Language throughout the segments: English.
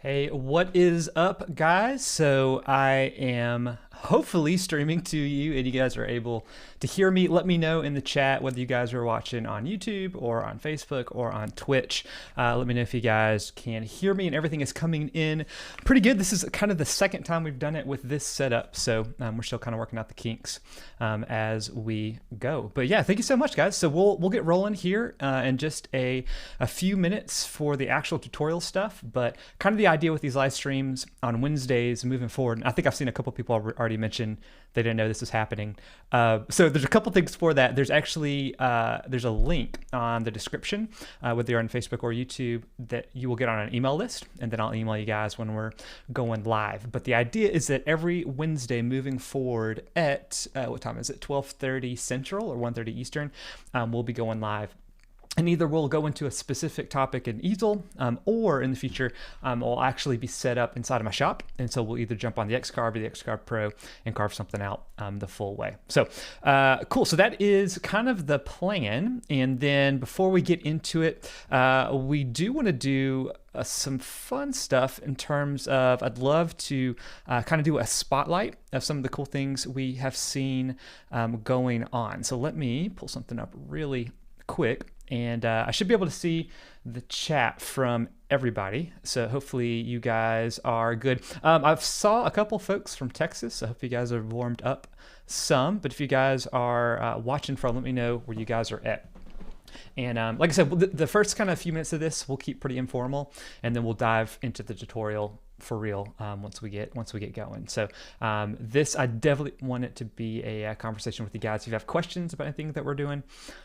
Hey, what is up, guys? So I am hopefully streaming to you and you guys are able to hear me. Let me know in the chat whether you guys are watching on YouTube or on Facebook or on Twitch. Let me know if you guys can hear me and everything is coming in pretty good. This is kind of the second time we've done it with this setup, so we're still kind of working out the kinks as we go. But yeah, thank you so much, guys. So we'll get rolling here in just a few minutes for the actual tutorial stuff, but kind of the idea with these live streams on Wednesdays moving forward. And I think I've seen a couple people already mention they didn't know this was happening. So there's a couple things for that. There's actually there's a link on the description, whether you're on Facebook or YouTube, that you will get on an email list, and then I'll email you guys when we're going live. But the idea is that every Wednesday moving forward at what time is it? 12:30 Central or 1:30 Eastern, we'll be going live. And either we'll go into a specific topic in Easel, or in the future, it'll actually be set up inside of my shop. And so we'll either jump on the X-Carve or the X-Carve Pro and carve something out the full way. So cool. So that is kind of the plan. And then before we get into it, we do want to do some fun stuff in terms of, I'd love to kind of do a spotlight of some of the cool things we have seen going on. So let me pull something up really quick. And I should be able to see the chat from everybody. So hopefully you guys are good. I've saw a couple folks from Texas. I hope you guys are warmed up some. But if you guys are watching from, let me know where you guys are at. And like I said, the first kind of few minutes of this we'll keep pretty informal, and then we'll dive into the tutorial for real once we get going. So this, I definitely want it to be a conversation with you guys. If you have questions about anything that we're doing,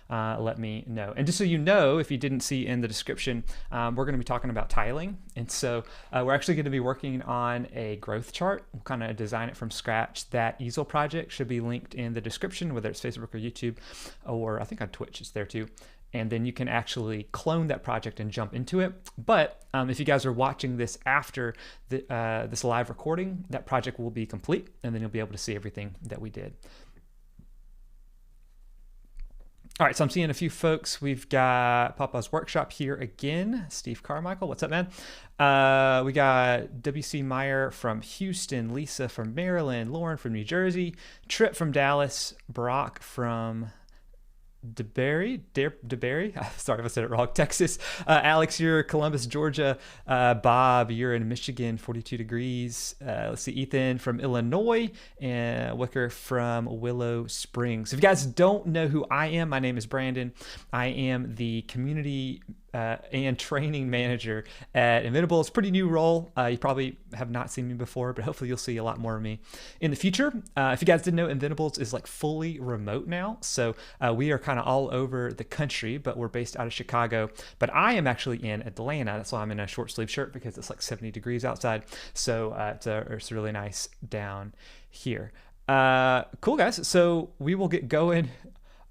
let me know. And just so you know, if you didn't see in the description, we're going to be talking about tiling. And so we're actually going to be working on a growth chart. We'll kind of design it from scratch. That Easel project should be linked in the description, whether it's Facebook or YouTube, or I think on Twitch it's there too. And then you can actually clone that project and jump into it. But if you guys are watching this after this live recording, that project will be complete, and then you'll be able to see everything that we did. All right, so I'm seeing a few folks. We've got Papa's Workshop here again. Steve Carmichael, what's up, man? We got W.C. Meyer from Houston, Lisa from Maryland, Lauren from New Jersey, Trip from Dallas, Brock from DeBerry, sorry if I said it wrong, Texas. Alex, you're Columbus, Georgia. Bob, you're in Michigan, 42 degrees. Let's see, Ethan from Illinois, and Wicker from Willow Springs. If you guys don't know who I am, my name is Brandon. I am the community and training manager at Inventable. It's a pretty new role. You probably have not seen me before, but hopefully you'll see a lot more of me in the future. If you guys didn't know, Inventables is like fully remote now. So we are kind of all over the country, but we're based out of Chicago. But I am actually in Atlanta. That's why I'm in a short sleeve shirt, because it's like 70 degrees outside. So it's really nice down here. Cool, guys. So we will get going.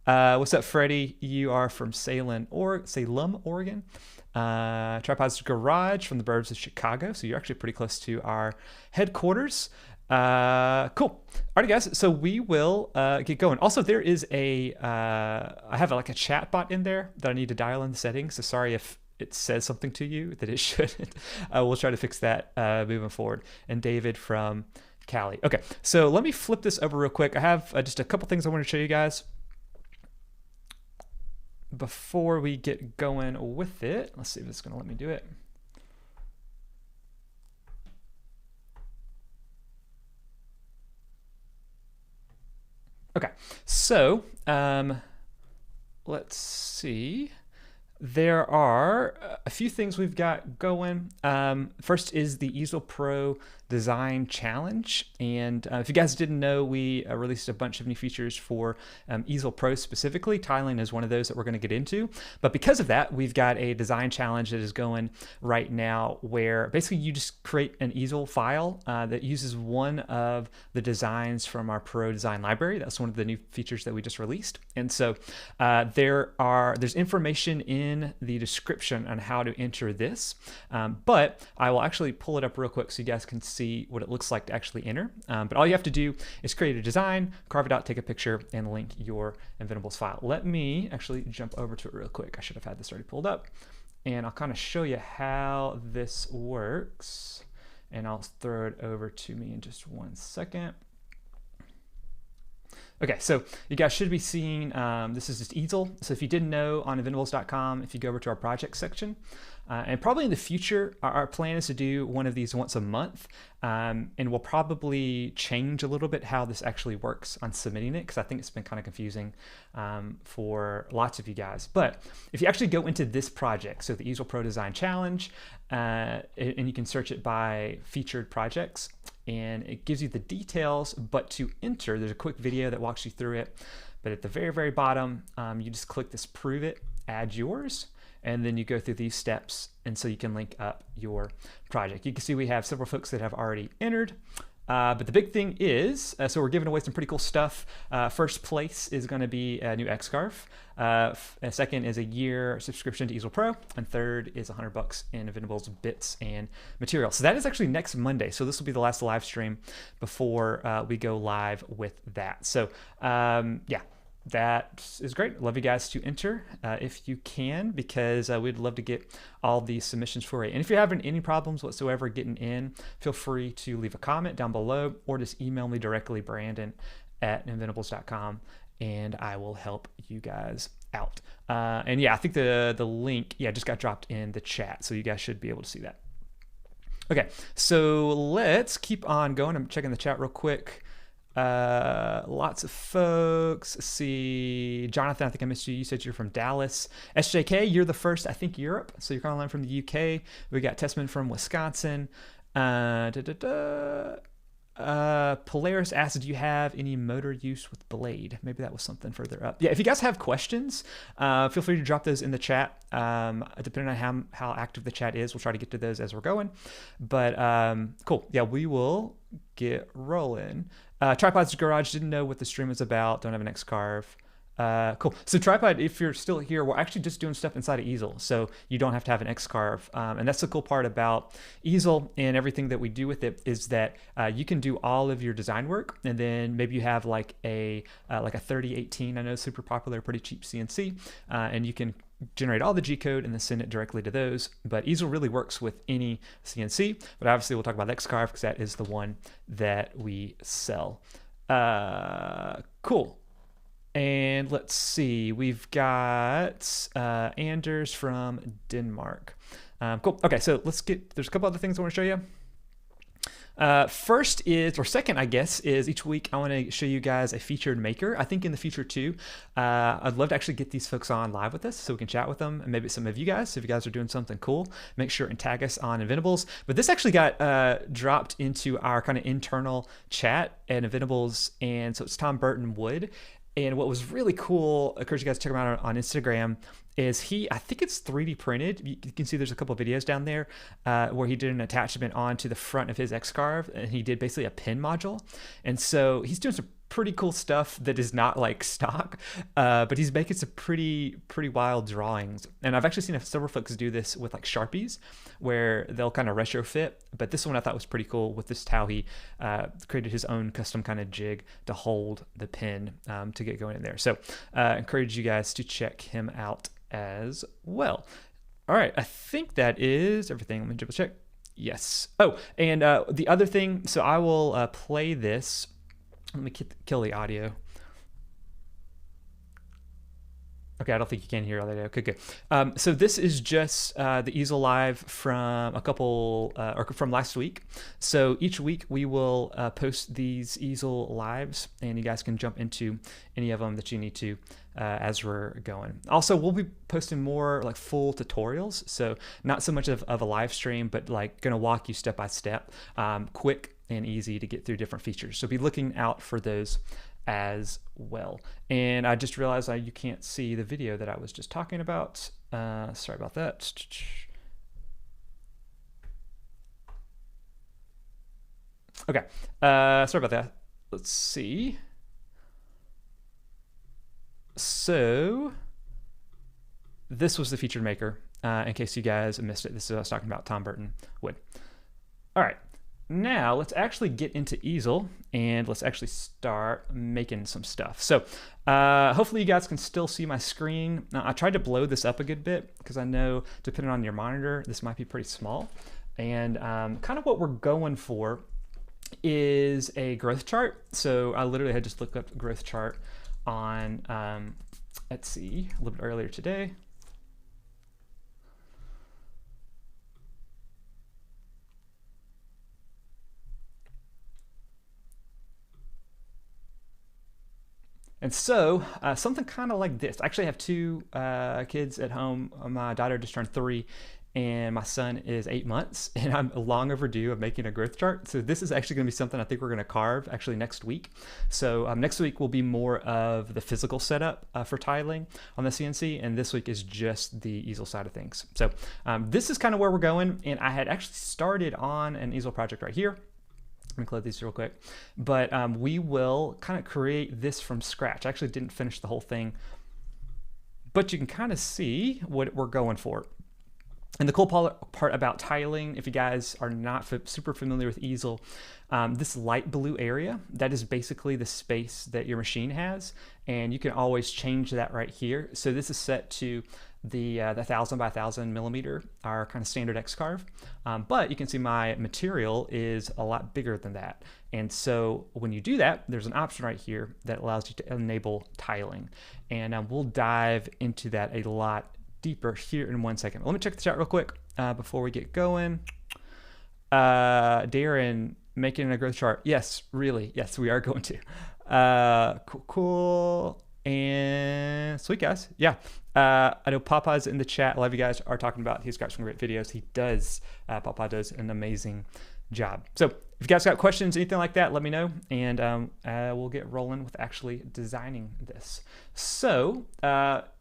What's up, Freddie? You are from Salem, Oregon. Tripod's Garage from the burbs of Chicago. So you're actually pretty close to our headquarters. Cool. Alrighty, guys. So we will get going. Also, there is I have like a chat bot in there that I need to dial in the settings. So sorry if it says something to you that it shouldn't. We'll try to fix that moving forward. And David from Cali. Okay. So let me flip this over real quick. I have just a couple things I want to show you guys before we get going with it. Let's see if it's going to let me do it. Okay, so let's see. There are a few things we've got going. First is the Easel Pro Design Challenge. And if you guys didn't know, we released a bunch of new features for Easel Pro specifically. Tiling is one of those that we're going to get into. But because of that, we've got a design challenge that is going right now where basically you just create an easel file that uses one of the designs from our Pro Design Library. That's one of the new features that we just released. And so there's information in the description on how to enter this. But I will actually pull it up real quick so you guys can see what it looks like to actually enter. But all you have to do is create a design, carve it out, take a picture, and link your Inventables file. Let me actually jump over to it real quick. I should have had this already pulled up. And I'll kind of show you how this works. and I'll throw it over to me in just 1 second. Okay, so you guys should be seeing, this is just Easel. So if you didn't know, on inventables.com, if you go over to our project section, and probably in the future, our plan is to do one of these once a month, and we'll probably change a little bit how this actually works on submitting it, because I think it's been kind of confusing for lots of you guys. But if you actually go into this project, so the Easel Pro Design Challenge, and you can search it by featured projects, and it gives you the details, but to enter, there's a quick video that walks you through it. But at the very, very bottom, you just click this Prove It, Add Yours, and then you go through these steps, and so you can link up your project. You can see we have several folks that have already entered. But the big thing is, so we're giving away some pretty cool stuff. First place is going to be a new X-Scarf. Second is a year subscription to Easel Pro. And third is $100 in Inventables bits and materials. So that is actually next Monday. So this will be the last live stream before we go live with that. So yeah. That is great. Love you guys to enter if you can, because we'd love to get all these submissions for you. And if you're having any problems whatsoever getting in, feel free to leave a comment down below or just email me directly, Brandon@inventables.com, and I will help you guys out. And yeah, I think the link, just got dropped in the chat, so you guys should be able to see that. Okay, so let's keep on going. I'm checking the chat real quick. Lots of folks. Let's see, Jonathan, I think I missed you. You said you're from Dallas. SJK, you're the first, I think, Europe. So you're calling in from the UK. We got Tessman from Wisconsin. Polaris asked, do you have any motor use with blade? Maybe that was something further up. Yeah, if you guys have questions, feel free to drop those in the chat. Depending on how active the chat is, we'll try to get to those as we're going. But cool. Yeah, we will get rolling. Tripods Garage, didn't know what the stream was about. Don't have an X-Carve. Cool. So Tripod, if you're still here, we're actually just doing stuff inside of Easel, so you don't have to have an X-Carve. And that's the cool part about Easel and everything that we do with it, is that you can do all of your design work, and then maybe you have like a 3018, I know, super popular, pretty cheap CNC, and you can generate all the G code and then send it directly to those. But Easel really works with any CNC, but obviously we'll talk about the X-Carve because that is the one that we sell. Cool. And let's see, we've got Anders from Denmark. Cool. Okay, so there's a couple other things I want to show you. First is, or second, I guess, is each week I want to show you guys a featured maker. I think in the future too, I'd love to actually get these folks on live with us so we can chat with them, and maybe some of you guys, if you guys are doing something cool, make sure and tag us on Inventables. But this actually got dropped into our kind of internal chat at Inventables, and so it's Tom Burton Wood. And what was really cool, I encourage you guys to check him out on Instagram, is I think it's 3D printed. You can see there's a couple of videos down there where he did an attachment onto the front of his X-Carve, and he did basically a pin module. And so he's doing some pretty cool stuff that is not like stock, but he's making some pretty wild drawings. And I've actually seen several folks do this with like Sharpies, where they'll kind of retrofit. But this one I thought was pretty cool with just how he created his own custom kind of jig to hold the pin to get going in there. So encourage you guys to check him out as well. All right, I think that is everything. Let me double check. Yes. Oh, and the other thing, so I will play this. Let me kill the audio. Okay, I don't think you can hear all that. Okay, good. So this is just the Easel Live from or from last week. So each week we will post these Easel Lives, and you guys can jump into any of them that you need to as we're going. Also, we'll be posting more like full tutorials. So not so much of a live stream, but like gonna walk you step by step, quick and easy to get through different features. So be looking out for those as well. And I just realized you can't see the video that I was just talking about. Sorry about that. Okay, sorry about that. Let's see. So this was the featured maker, in case you guys missed it. This is what I was talking about, Tom Burton Wood. All right. Now let's actually get into Easel and let's actually start making some stuff. So hopefully you guys can still see my screen. Now, I tried to blow this up a good bit because I know depending on your monitor, this might be pretty small. And kind of what we're going for is a growth chart. So I literally had just looked up growth chart on let's see, a little bit earlier today. And so something kind of like this. I actually have two kids at home. My daughter just turned 3 and my son is 8 months, and I'm long overdue of making a growth chart. So this is actually going to be something I think we're going to carve actually next week. So next week will be more of the physical setup for tiling on the CNC, and this week is just the easel side of things. So this is kind of where we're going, and I had actually started on an easel project right here. Let me close these real quick. But we will kind of create this from scratch. I actually didn't finish the whole thing, but you can kind of see what we're going for. And the cool part about tiling, if you guys are not super familiar with easel, this light blue area, that is basically the space that your machine has, and you can always change that right here. So this is set to the 1000 by 1000 millimeter, our kind of standard X-carve, but you can see my material is a lot bigger than that. And so when you do that, there's an option right here that allows you to enable tiling, and we'll dive into that a lot deeper here in 1 second. Let me check the chat real quick before we get going. Darren, making a growth chart. Yes, really. Yes, we are going to. Cool. And sweet, guys. Yeah. I know Papa's in the chat. A lot of you guys are talking about he's got some great videos. He does. Papa does an amazing job. So if you guys got questions, anything like that, let me know, and we'll get rolling with actually designing this. So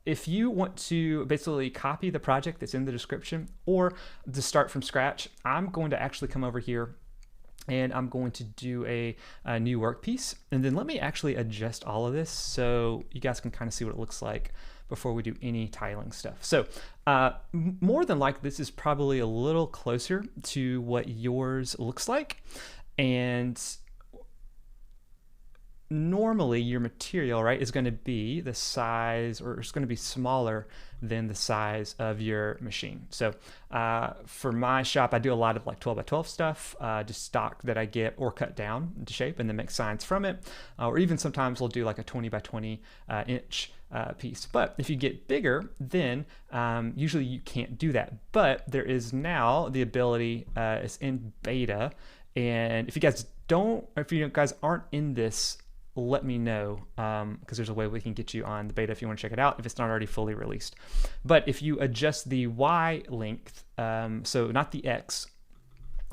if you want to basically copy the project that's in the description or to start from scratch, I'm going to actually come over here and I'm going to do a new workpiece, and then let me actually adjust all of this so you guys can kind of see what it looks like before we do any tiling stuff. So more than likely, this is probably a little closer to what yours looks like. And normally your material, right, is going to be the size, or it's going to be smaller than the size of your machine. So for my shop, I do a lot of like 12 by 12 stuff, just stock that I get or cut down into shape and then make signs from it. Or even sometimes we'll do like a 20 by 20 inch piece. But if you get bigger, then usually you can't do that. But there is now the ability, it's in beta. And if you guys don't, or if you guys aren't in this, let me know, because there's a way we can get you on the beta if you want to check it out, if it's not already fully released. But if you adjust the Y length, so not the X,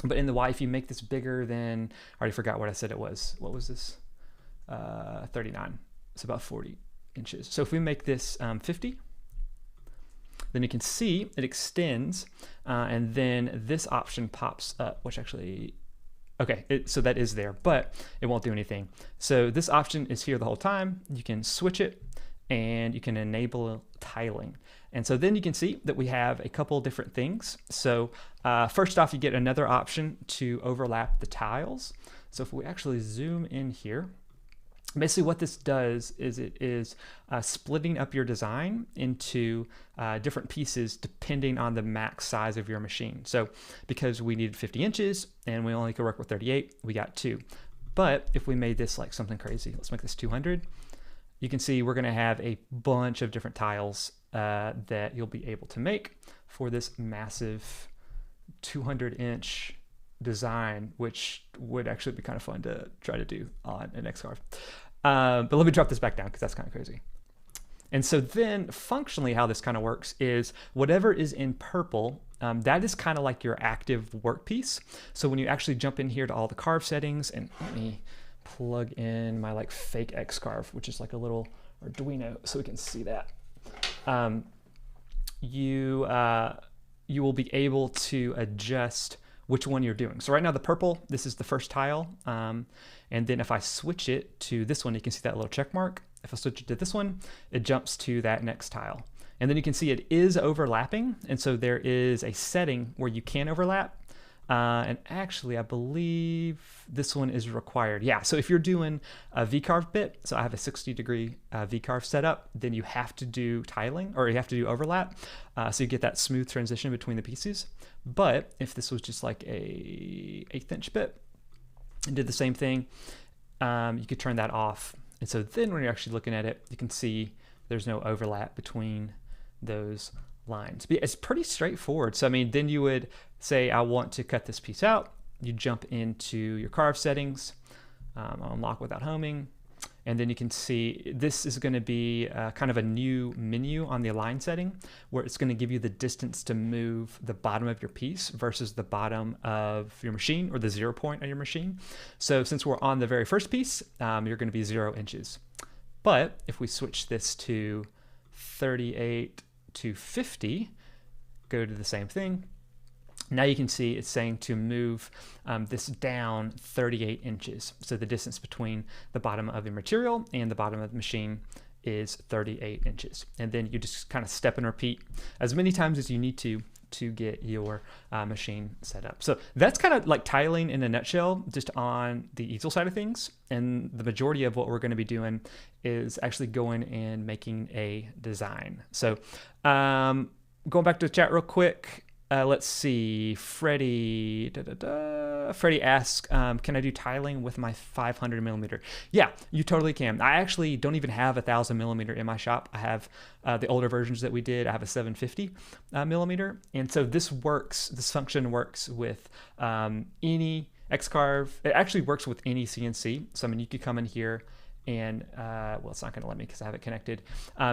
but in the Y, if you make this bigger than, I already forgot what I said it was. What was this? 39. It's about 40 inches. So if we make this 50, then you can see it extends, and then this option pops up, which actually, okay, so that is there, but it won't do anything. So this option is here the whole time. You can switch it and you can enable tiling. And so then you can see that we have a couple different things. So first off, you get another option to overlap the tiles. So if we actually zoom in here, basically what this does is it is splitting up your design into different pieces depending on the max size of your machine. So because we needed 50 inches and we only could work with 38, we got 2. But if we made this like something crazy, let's make this 200, you can see we're gonna have a bunch of different tiles that you'll be able to make for this massive 200-inch design, which would actually be kind of fun to try to do on an X-carve. But let me drop this back down because that's kind of crazy. And so then functionally how this kind of works is whatever is in purple, that is kind of like your active workpiece. So when you actually jump in here to all the carve settings, and let me plug in my like fake X-carve, which is like a little Arduino so we can see that. You will be able to adjust which one you're doing. So right now the purple, this is the first tile. And then if I switch it to this one, you can see that little check mark. If I switch it to this one, it jumps to that next tile. And then you can see it is overlapping. And so there is a setting where you can overlap. And actually, I believe this one is required. Yeah, so if you're doing a V-carve bit, so I have a 60-degree V-carve setup, then you have to do tiling, or you have to do overlap, so you get that smooth transition between the pieces. But if this was just like a 1/8" bit and did the same thing, you could turn that off. And so then when you're actually looking at it, you can see there's no overlap between those lines. It's pretty straightforward. So I mean, then you would say, I want to cut this piece out. You jump into your carve settings, unlock without homing, and then you can see this is going to be kind of a new menu on the align setting, where it's going to give you the distance to move the bottom of your piece versus the bottom of your machine, or the 0 point of your machine. So since we're on the very first piece, you're going to be 0 inches. But if we switch this to 38 to 50, go to the same thing. Now you can see it's saying to move this down 38 inches. So the distance between the bottom of your material and the bottom of the machine is 38 inches. And then you just kind of step and repeat as many times as you need to get your machine set up. So that's kind of like tiling in a nutshell, just on the easel side of things. And the majority of what we're going to be doing is actually going and making a design. So going back to the chat real quick. Let's see, Freddie asks, can I do tiling with my 500 millimeter? Yeah, you totally can. I actually don't even have 1,000 millimeter in my shop. I have the older versions that we did. I have a 750 millimeter. And so this function works with any X-carve. It actually works with any CNC. So I mean, you could come in here and well, it's not going to let me because I have it connected.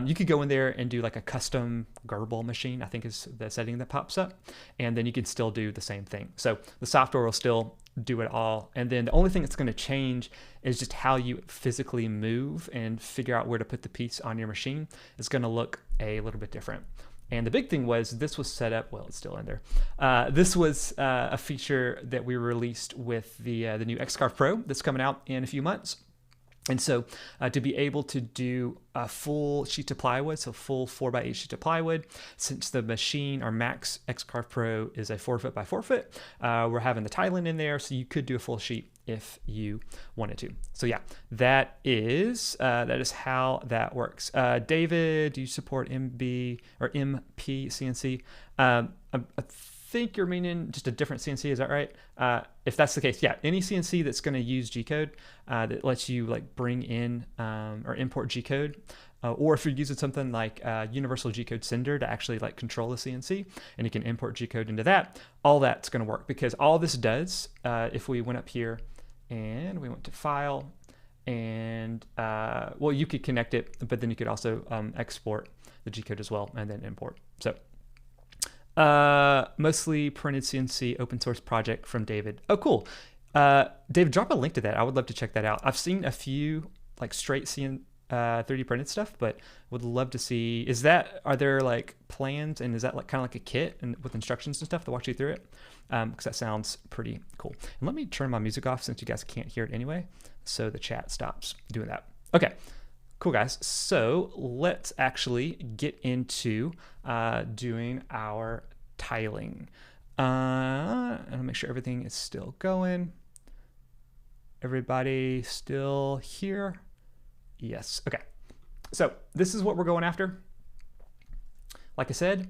You could go in there and do like a custom Gerbil machine, I think is the setting that pops up, and then you can still do the same thing. So the software will still do it all, and then the only thing that's going to change is just how you physically move and figure out where to put the piece on your machine. It's going to look a little bit different. And the big thing was this was set up, well, it's still in there. This was a feature that we released with the new X-carve Pro that's coming out in a few months. And so to be able to do a full sheet of plywood, so full 4x8 sheet of plywood, since the machine, our Max X-carve Pro is a 4 foot by 4 foot, we're having the tiling in there, so you could do a full sheet if you wanted to. So yeah, that is how that works. David, do you support MB or MP CNC? I think you're meaning just a different CNC, is that right? If that's the case, yeah, any CNC that's going to use G-code that lets you like bring in or import G-code, or if you're using something like Universal G-code Sender to actually like control the CNC, and you can import G-code into that, all that's going to work, because all this does, if we went up here and we went to File, and well, you could connect it, but then you could also export the G-code as well and then import. So mostly printed CNC open source project from David. Oh, cool. David, drop a link to that. I would love to check that out. I've seen a few like straight 3D printed stuff, but would love to see, are there like plans, and is that like kind of like a kit and with instructions and stuff to walk you through it? Because that sounds pretty cool. And let me turn my music off since you guys can't hear it anyway, so the chat stops doing that. Okay. Cool, guys. So let's actually get into doing our tiling. And I'll make sure everything is still going. Everybody still here? Yes. Okay. So this is what we're going after, like I said.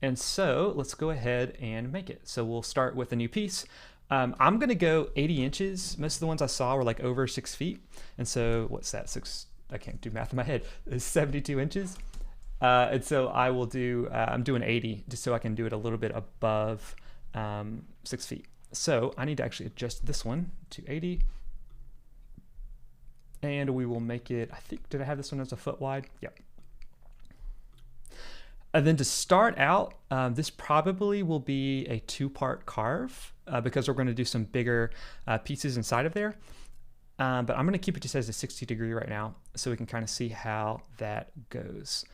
And so let's go ahead and make it. So we'll start with a new piece. I'm going to go 80 inches. Most of the ones I saw were like over 6 feet. And so what's that? I can't do math in my head. It's 72 inches. And so I will do, I'm doing 80 just so I can do it a little bit above 6 feet. So I need to actually adjust this one to 80. And we will make it, I think, did I have this one as a foot wide? Yep. And then to start out, this probably will be a 2-part carve because we're going to do some bigger pieces inside of there. But I'm going to keep it just as a 60-degree right now so we can kind of see how that goes.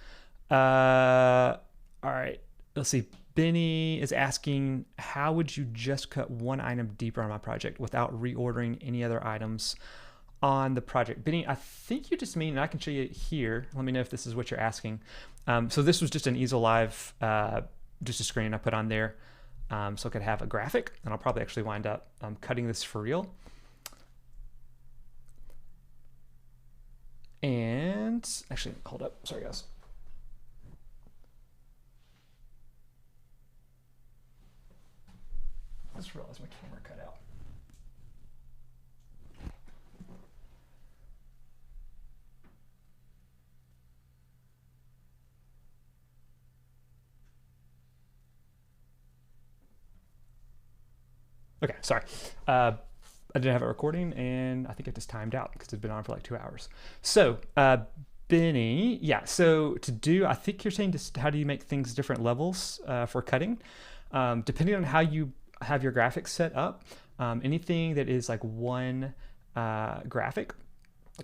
All right, let's see. Benny is asking, how would you just cut one item deeper on my project without reordering any other items on the project? Benny, I think you just mean, and I can show you here. Let me know if this is what you're asking. So this was just an Easel Live, just a screen I put on there. So I could have a graphic, and I'll probably actually wind up cutting this for real. And actually, hold up. Sorry, guys. I just realized my camera cut out. Okay, sorry. I didn't have it recording, and I think it just timed out because it's been on for like 2 hours. So, Benny, yeah, so I think you're saying just how do you make things different levels for cutting? Depending on how you have your graphics set up, anything that is like one graphic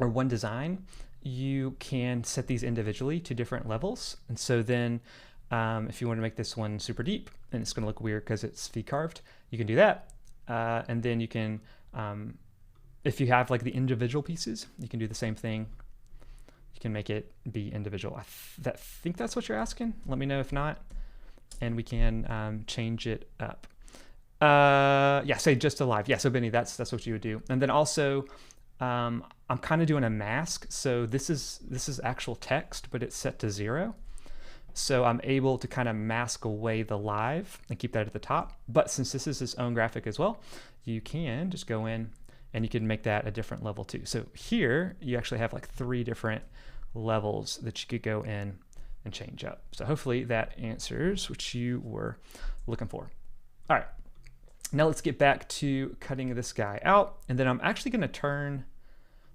or one design, you can set these individually to different levels. And so then if you want to make this one super deep and it's going to look weird because it's V-carved, you can do that. And then you can, if you have like the individual pieces, you can do the same thing. You can make it be individual. I think that's what you're asking. Let me know if not, and we can change it up. Yeah, say just alive. Yeah, so Benny, that's what you would do. And then also, I'm kind of doing a mask. So this is actual text, but it's set to 0. So I'm able to kind of mask away the live and keep that at the top. But since this is its own graphic as well, you can just go in and you can make that a different level too. So here you actually have like 3 different levels that you could go in and change up. So hopefully that answers what you were looking for. All right, now let's get back to cutting this guy out. And then I'm actually gonna turn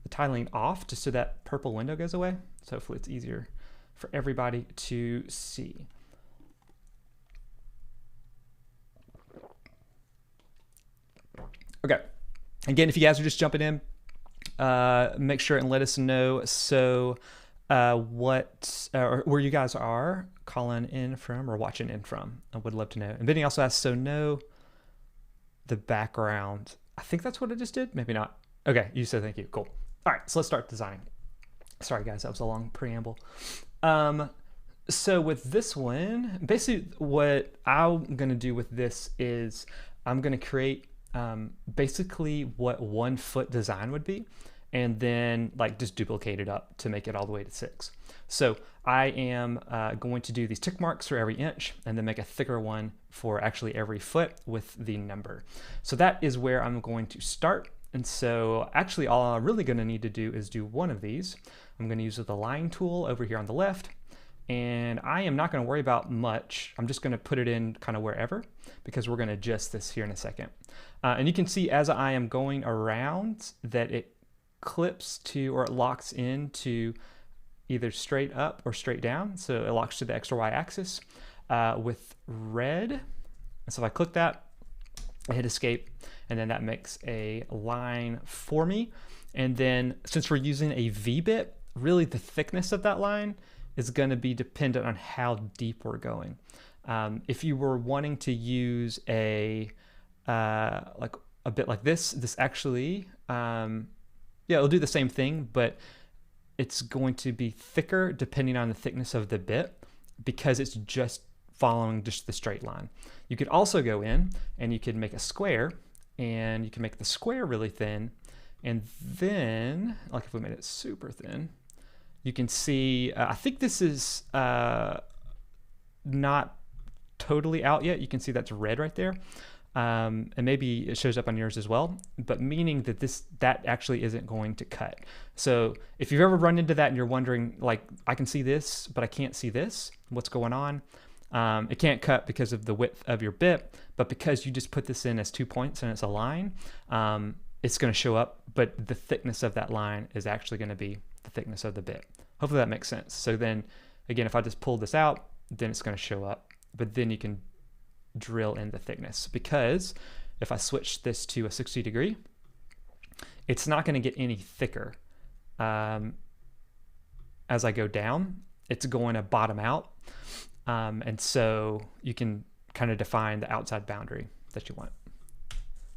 the tiling off just so that purple window goes away. So hopefully it's easier for everybody to see. Okay, again, if you guys are just jumping in, make sure and let us know so or where you guys are calling in from or watching in from. I would love to know. And Benny also asked, so no, the background. I think that's what I just did. Maybe not. Okay, you said thank you. Cool. All right, so let's start designing. Sorry guys, that was a long preamble. So with this one, basically what I'm gonna do with this is I'm gonna create basically what 1 foot design would be, and then like just duplicate it up to make it all the way to 6. So I am going to do these tick marks for every inch and then make a thicker one for actually every foot with the number. So that is where I'm going to start. And so actually all I'm really gonna need to do is do one of these. I'm gonna use the line tool over here on the left, and I am not gonna worry about much. I'm just gonna put it in kind of wherever because we're gonna adjust this here in a second. And you can see as I am going around that it clips to, or it locks into either straight up or straight down. So it locks to the X or Y axis with red. And so if I click that, I hit escape, and then that makes a line for me. And then since we're using a V-bit, really the thickness of that line is going to be dependent on how deep we're going. If you were wanting to use a like a bit like this actually, yeah, it'll do the same thing, but it's going to be thicker depending on the thickness of the bit because it's just following just the straight line. You could also go in and you could make a square, and you can make the square really thin, and then like if we made it super thin, you can see I think this is not totally out yet. You can see that's red right there, and maybe it shows up on yours as well, but meaning that that actually isn't going to cut. So if you've ever run into that and you're wondering, like, I can see this but I can't see this, what's going on? It can't cut because of the width of your bit, but because you just put this in as 2 points and it's a line, it's going to show up, but the thickness of that line is actually going to be the thickness of the bit. Hopefully that makes sense. So then again, if I just pull this out, then it's going to show up, but then you can drill in the thickness, because if I switch this to a 60 degree, it's not going to get any thicker. As I go down, it's going to bottom out. And so you can kind of define the outside boundary that you want.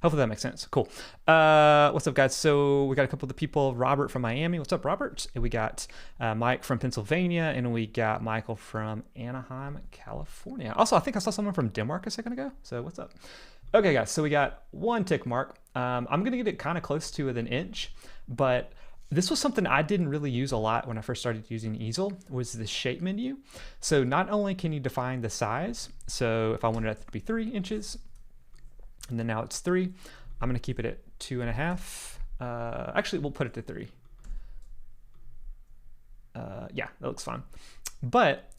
Hopefully that makes sense. Cool. What's up, guys? So we got a couple of the people. Robert from Miami. What's up, Robert? And we got Mike from Pennsylvania, and we got Michael from Anaheim, California. Also, I think I saw someone from Denmark a second ago. So what's up? Okay, guys. So we got one tick mark. I'm gonna get it kind of close to an inch, but this was something I didn't really use a lot when I first started using Easel, was the shape menu. So not only can you define the size, so if I wanted it to be 3 inches, and then now it's 3. I'm going to keep it at 2.5. Actually, we'll put it to 3. Yeah, that looks fine. But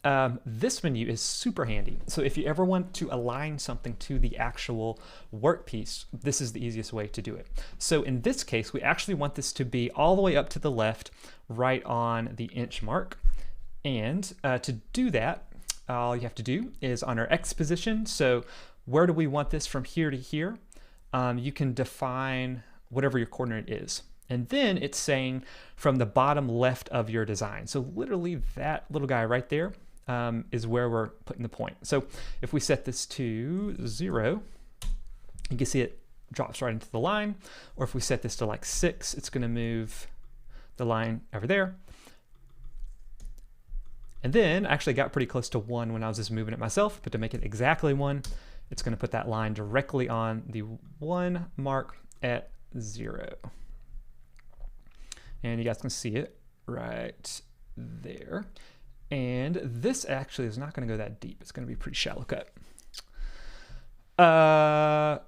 this menu is super handy. So if you ever want to align something to the actual workpiece, this is the easiest way to do it. So in this case, we actually want this to be all the way up to the left, right on the inch mark. And to do that, all you have to do is on our X position. So where do we want this from here to here? You can define whatever your coordinate is. And then it's saying from the bottom left of your design. So literally that little guy right there is where we're putting the point. So if we set this to 0, you can see it drops right into the line. Or if we set this to like 6, it's going to move the line over there. And then I actually got pretty close to 1 when I was just moving it myself, but to make it exactly 1, it's going to put that line directly on the 1 mark at 0. And you guys can see it right there. And this actually is not going to go that deep. It's going to be pretty shallow cut. All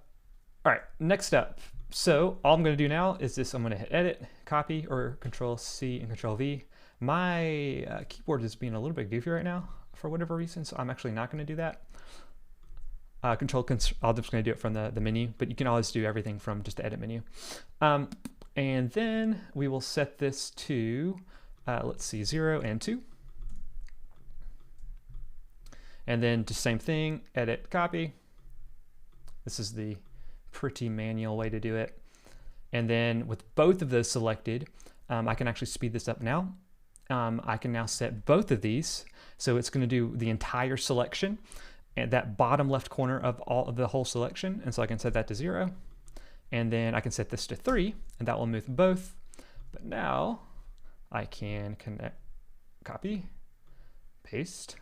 right, next up. So all I'm going to do now is this. I'm going to hit edit, copy, or Control C and Control V. My keyboard is being a little bit goofy right now for whatever reason, so I'm actually not going to do that. I'm just going to do it from the menu, but you can always do everything from just the edit menu. And then we will set this to, let's see, 0 and 2. And then the same thing, edit, copy. This is the pretty manual way to do it. And then with both of those selected, I can actually speed this up now. I can now set both of these. So it's going to do the entire selection and that bottom left corner of all of the whole selection. And so I can set that to 0. And then I can set this to 3, and that will move both. But now I can connect, copy, paste.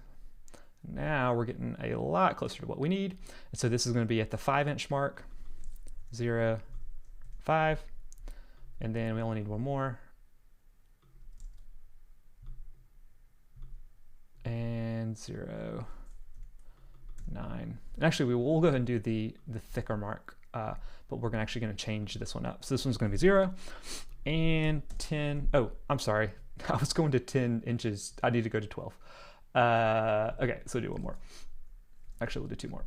Now we're getting a lot closer to what we need. And so this is going to be at the 5-inch mark, 0, 5. And then we only need one more. And 0, 9. And actually, we'll go ahead and do the thicker mark, but we're actually going to change this one up. So this one's going to be 0 and 10. Oh, I'm sorry. I was going to 10 inches. I need to go to 12. Okay, so we'll do one more. Actually, we'll do 2 more.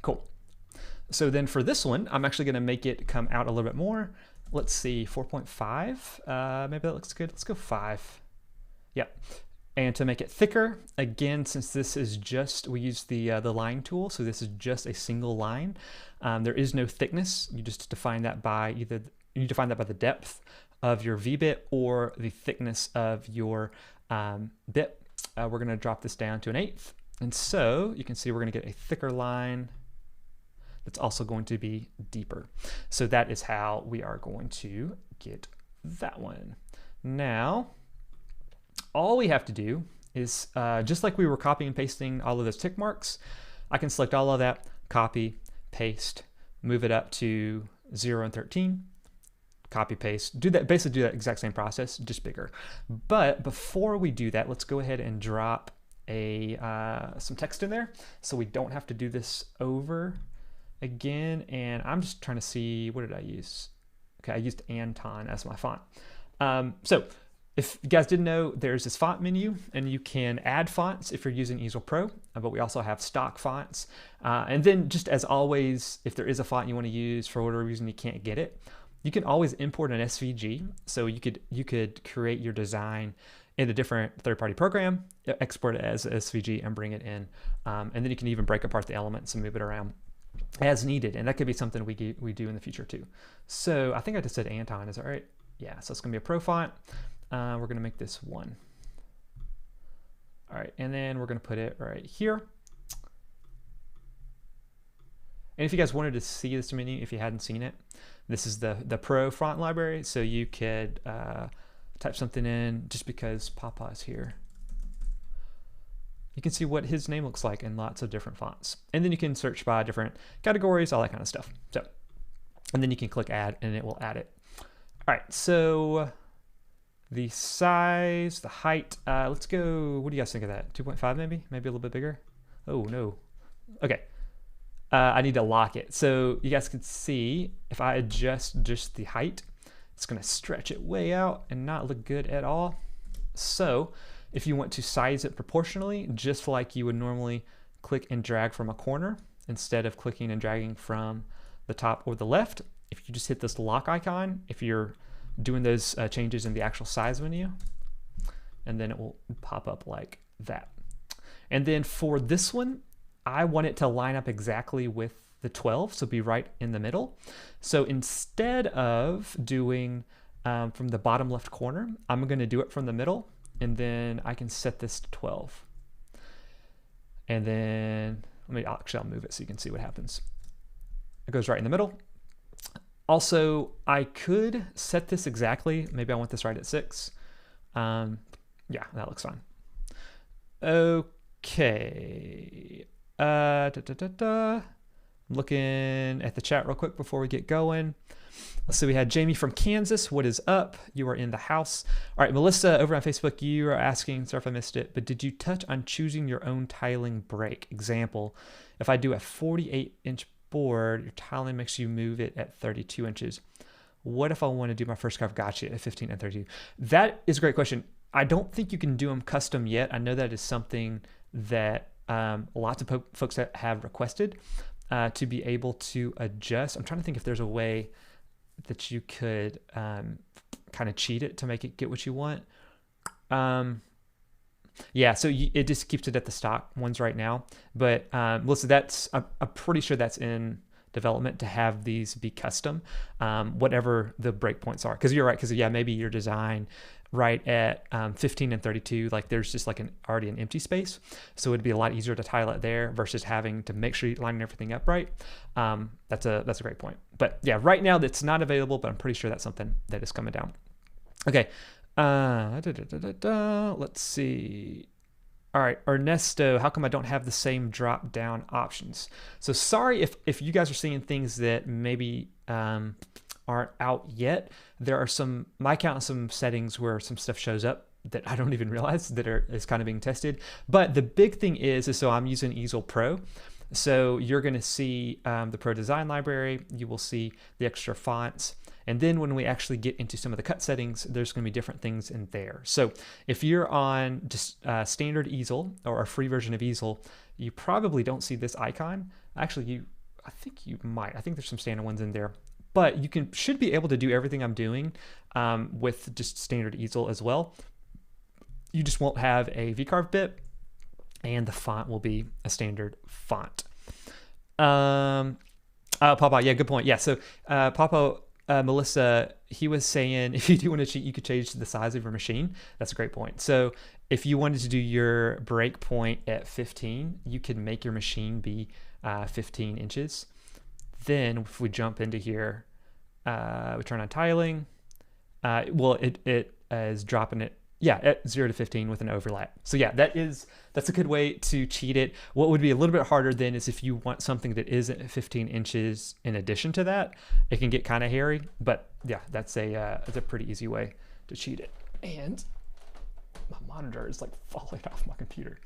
Cool. So then for this one, I'm actually going to make it come out a little bit more. Let's see, 4.5. Maybe that looks good. Let's go 5. Yep. And to make it thicker, again, since this is just, we use the line tool, so this is just a single line. There is no thickness. You just define that by you define that by the depth of your V-bit or the thickness of your bit. We're going to drop this down to 1/8. And so you can see we're going to get a thicker line that's also going to be deeper. So that is how we are going to get that one. Now, all we have to do is, just like we were copying and pasting all of those tick marks, I can select all of that, copy, paste, move it up to 0 and 13, copy, paste, basically do that exact same process, just bigger. But before we do that, let's go ahead and drop some text in there so we don't have to do this over again. And I'm just trying to see, what did I use? Okay, I used Anton as my font. So if you guys didn't know, there's this font menu, and you can add fonts if you're using Easel Pro, but we also have stock fonts. And then just as always, if there is a font you want to use for whatever reason you can't get it, you can always import an SVG. So you could create your design in a different third-party program, export it as SVG, and bring it in. And then you can even break apart the elements and move it around as needed. And that could be something we do in the future too. So I think I just said Anton, is that right? Yeah, so it's gonna be a pro font. We're gonna make this 1. All right, and then we're gonna put it right here. And if you guys wanted to see this menu, if you hadn't seen it, this is the Pro font library. So you could type something in just because Papa is here. You can see what his name looks like in lots of different fonts. And then you can search by different categories, all that kind of stuff. So, and then you can click add and it will add it. All right, so the size, the height, let's go, what do you guys think of that? 2.5 maybe? Maybe a little bit bigger? Oh no. Okay. I need to lock it. So you guys can see if I adjust just the height, it's gonna stretch it way out and not look good at all. So if you want to size it proportionally, just like you would normally click and drag from a corner, instead of clicking and dragging from the top or the left, if you just hit this lock icon, if you're doing those changes in the actual size menu, and then it will pop up like that. And then for this one, I want it to line up exactly with the 12, so be right in the middle. So instead of doing from the bottom left corner, I'm gonna do it from the middle, and then I can set this to 12. And then, I'll move it so you can see what happens. It goes right in the middle. Also, I could set this exactly, maybe I want this right at 6. Yeah, that looks fine. Okay. I'm looking at the chat real quick before we get going. So we had Jamie from Kansas. What is up? You are in the house. All right, Melissa over on Facebook, you are asking, sorry if I missed it, but did you touch on choosing your own tiling break? Example, if I do a 48-inch board, your tiling makes you move it at 32 inches. What if I want to do my first carve gotcha at 15 and 32? That is a great question. I don't think you can do them custom yet. I know that is something that lots of folks that have requested to be able to adjust. I'm trying to think if there's a way that you could kind of cheat it to make it get what you want. Yeah, so it just keeps it at the stock ones right now. But Melissa, I'm pretty sure that's in development to have these be custom, whatever the breakpoints are. Because you're right, because yeah, maybe your design right at 15 and 32, like there's just like already an empty space. So it'd be a lot easier to tile it there versus having to make sure you're lining everything up right. That's a great point. But yeah, right now that's not available, but I'm pretty sure that's something that is coming down. Okay, let's see. All right, Ernesto, how come I don't have the same drop down options? So sorry if you guys are seeing things that maybe aren't out yet. There are my account some settings where some stuff shows up that I don't even realize that is kind of being tested. But the big thing is so I'm using Easel Pro. So you're gonna see the Pro Design Library, you will see the extra fonts. And then when we actually get into some of the cut settings, there's going to be different things in there. So if you're on just standard Easel or a free version of Easel, you probably don't see this icon. Actually, I think you might. I think there's some standard ones in there. But you should be able to do everything I'm doing with just standard Easel as well. You just won't have a V-carve bit, and the font will be a standard font. Papa, yeah, good point. Yeah, so Papa, Melissa, he was saying if you do want to cheat, you could change the size of your machine. That's a great point. So if you wanted to do your break point at 15, you could make your machine be 15 inches. Then if we jump into here, we turn on tiling. Well, it is dropping it, yeah, at 0 to 15 with an overlap. So yeah, that's a good way to cheat it. What would be a little bit harder then is if you want something that isn't 15 inches in addition to that, it can get kind of hairy. But yeah, that's a pretty easy way to cheat it. And my monitor is like falling off my computer.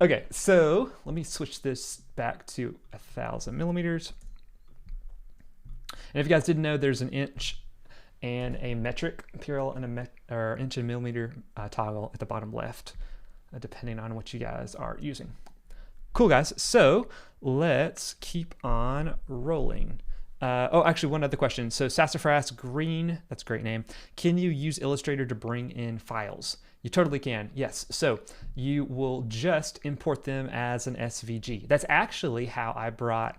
Okay, so let me switch this back to 1,000 millimeters. And if you guys didn't know, there's an inch and a metric imperial and or inch and millimeter toggle at the bottom left, depending on what you guys are using. Cool, guys. So let's keep on rolling. Oh, actually, one other question. So Sassafras Green, that's a great name. Can you use Illustrator to bring in files? You totally can, yes. So you will just import them as an SVG. That's actually how I brought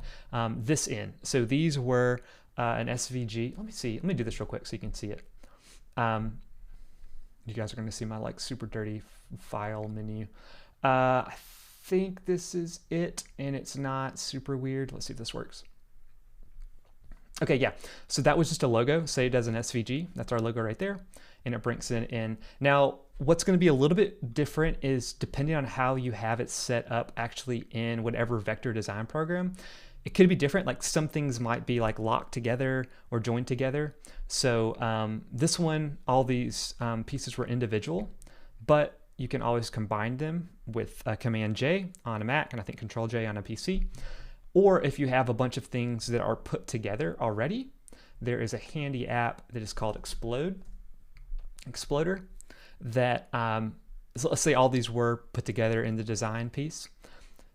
this in. So these were an SVG. Let me see. Let me do this real quick so you can see it. You guys are going to see my like super dirty file menu. I think this is it, and it's not super weird. Let's see if this works. Okay, yeah, so that was just a logo, saved as an SVG. That's our logo right there, and it brings it in. Now, what's gonna be a little bit different is depending on how you have it set up actually in whatever vector design program, it could be different. Like some things might be like locked together or joined together. So this one, all these pieces were individual, but you can always combine them with Command J on a Mac, and I think Control J on a PC. Or if you have a bunch of things that are put together already, there is a handy app that is called Exploder that, so let's say all these were put together in the design piece.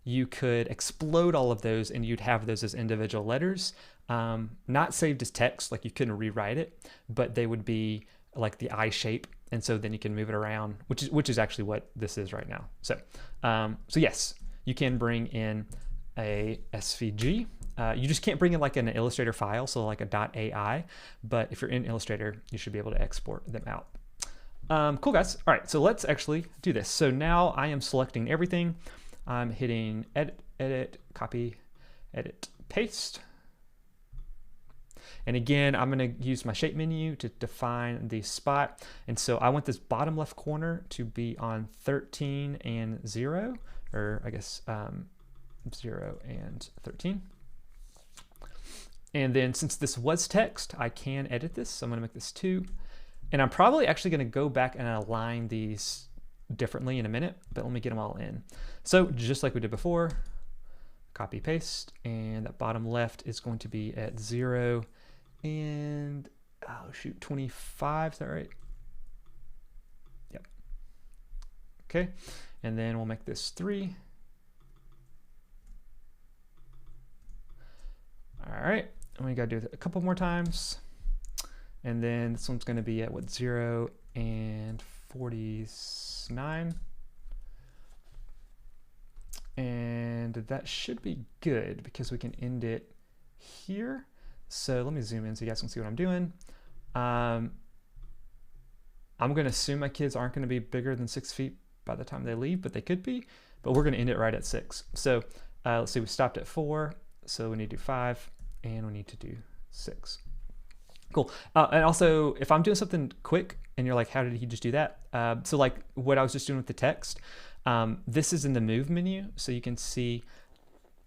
You could explode all of those and you'd have those as individual letters, not saved as text, like you couldn't rewrite it, but they would be like the I shape. And so then you can move it around, which is actually what this is right now. So, so yes, you can bring in a SVG. You just can't bring in like an Illustrator file, so like a .ai, but if you're in Illustrator, you should be able to export them out. Cool guys. All right, so let's actually do this. So now I am selecting everything. I'm hitting edit, copy, edit, paste. And again, I'm gonna use my shape menu to define the spot. And so I want this bottom left corner to be on 13 and 0, or I guess 0 and 13. And then since this was text, I can edit this. So I'm gonna make this 2. And I'm probably actually gonna go back and align these differently in a minute, but let me get them all in. So just like we did before, copy, paste, and that bottom left is going to be at 0 and, oh shoot, 25, is that right? Yep. Okay, and then we'll make this 3. All right, and we gotta do it a couple more times. And then this one's gonna be at what, 0 and 49. And that should be good because we can end it here. So let me zoom in so you guys can see what I'm doing. I'm gonna assume my kids aren't gonna be bigger than 6 feet by the time they leave, but they could be, but we're gonna end it right at 6. So let's see, we stopped at 4, so we need to do 5, and we need to do 6. Cool. And also, if I'm doing something quick and you're like, how did he just do that? So like what I was just doing with the text, this is in the move menu. So you can see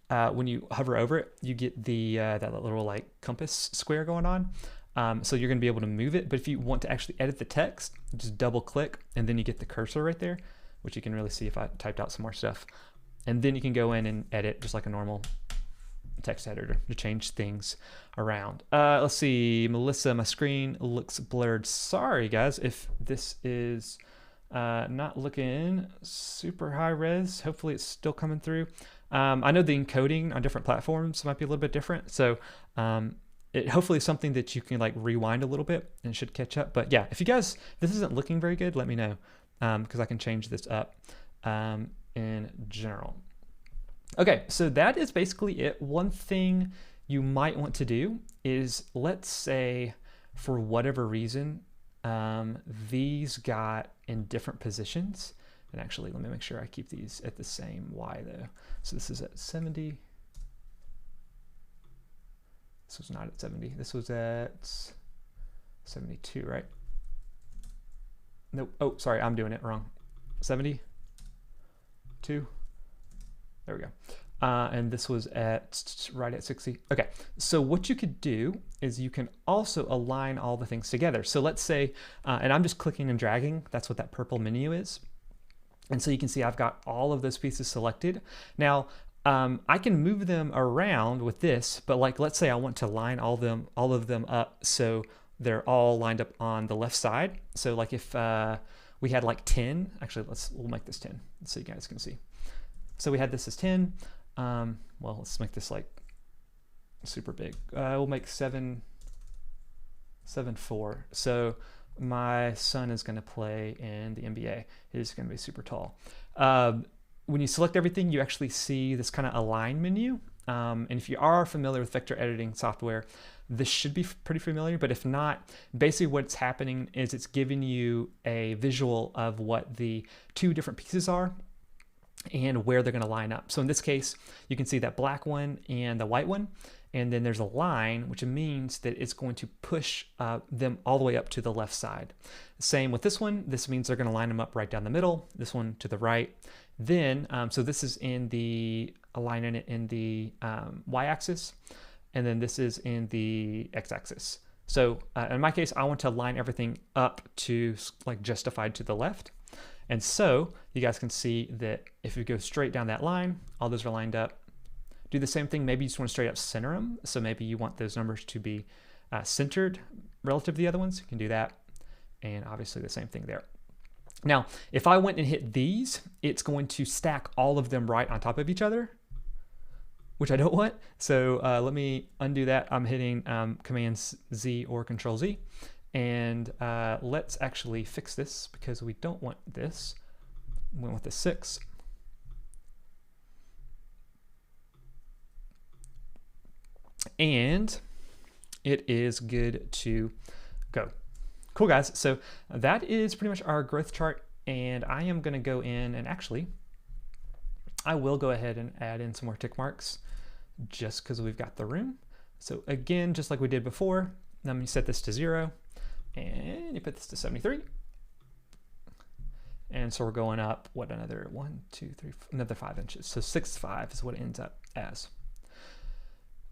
when you hover over it, you get the that little like compass square going on. So you're gonna be able to move it. But if you want to actually edit the text, just double click and then you get the cursor right there, which you can really see if I typed out some more stuff. And then you can go in and edit just like a normal text editor to change things around. Let's see, Melissa, my screen looks blurred. Sorry guys, if this is not looking super high res. Hopefully it's still coming through. I know the encoding on different platforms might be a little bit different, so it hopefully is something that you can like rewind a little bit and it should catch up. But yeah, if you guys, this isn't looking very good, let me know, because I can change this up in general. Okay, so that is basically it. One thing you might want to do is, let's say for whatever reason, these got in different positions. And actually, let me make sure I keep these at the same Y though. So this is at 70. This was not at 70. This was at 72, right? Nope. Oh, sorry, I'm doing it wrong. 72. There we go. And this was at right at 60. Okay, so what you could do is you can also align all the things together. So let's say, and I'm just clicking and dragging, that's what that purple menu is. And so you can see I've got all of those pieces selected. Now, I can move them around with this, but like, let's say I want to line all of them up so they're all lined up on the left side. So like if we had like 10, actually we'll make this 10 so you guys can see. So we had this as 10. Well, let's make this like super big. We'll make 7, 4. So my son is going to play in the NBA. He's going to be super tall. When you select everything, you actually see this kind of align menu. And if you are familiar with vector editing software, this should be pretty familiar, but if not, basically what's happening is it's giving you a visual of what the two different pieces are. and where they're going to line up. So in this case, you can see that black one and the white one, and then there's a line, which means that it's going to push them all the way up to the left side. Same with this one. This means they're going to line them up right down the middle, this one to the right. Then, so this is in the aligning it in the y-axis, and then this is in the x-axis. So in my case, I want to line everything up to like justified to the left. And so you guys can see that if you go straight down that line, all those are lined up. Do the same thing. Maybe you just want to straight up center them. So maybe you want those numbers to be centered relative to the other ones. You can do that. And obviously the same thing there. Now, if I went and hit these, it's going to stack all of them right on top of each other, which I don't want. So let me undo that. I'm hitting Command Z or Control Z. And let's actually fix this because we don't want this. We want the 6. And it is good to go. Cool, guys. So that is pretty much our growth chart. And I am going to go in and actually, I will go ahead and add in some more tick marks just because we've got the room. So again, just like we did before, let me set this to 0. And you put this to 73. And so we're going up, what, another 1, 2, 3, another 5 inches. So 6'5" is what it ends up as.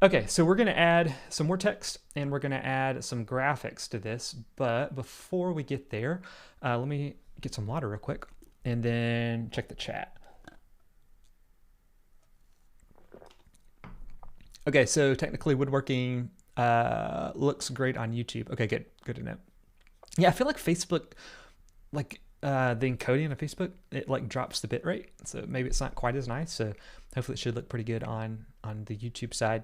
Okay, so we're gonna add some more text and we're gonna add some graphics to this. But before we get there, let me get some water real quick and then check the chat. Okay, so technically woodworking looks great on YouTube. Okay, good to know. Yeah, I feel like Facebook, like the encoding of Facebook, it like drops the bit rate, so maybe it's not quite as nice. So hopefully it should look pretty good on the YouTube side.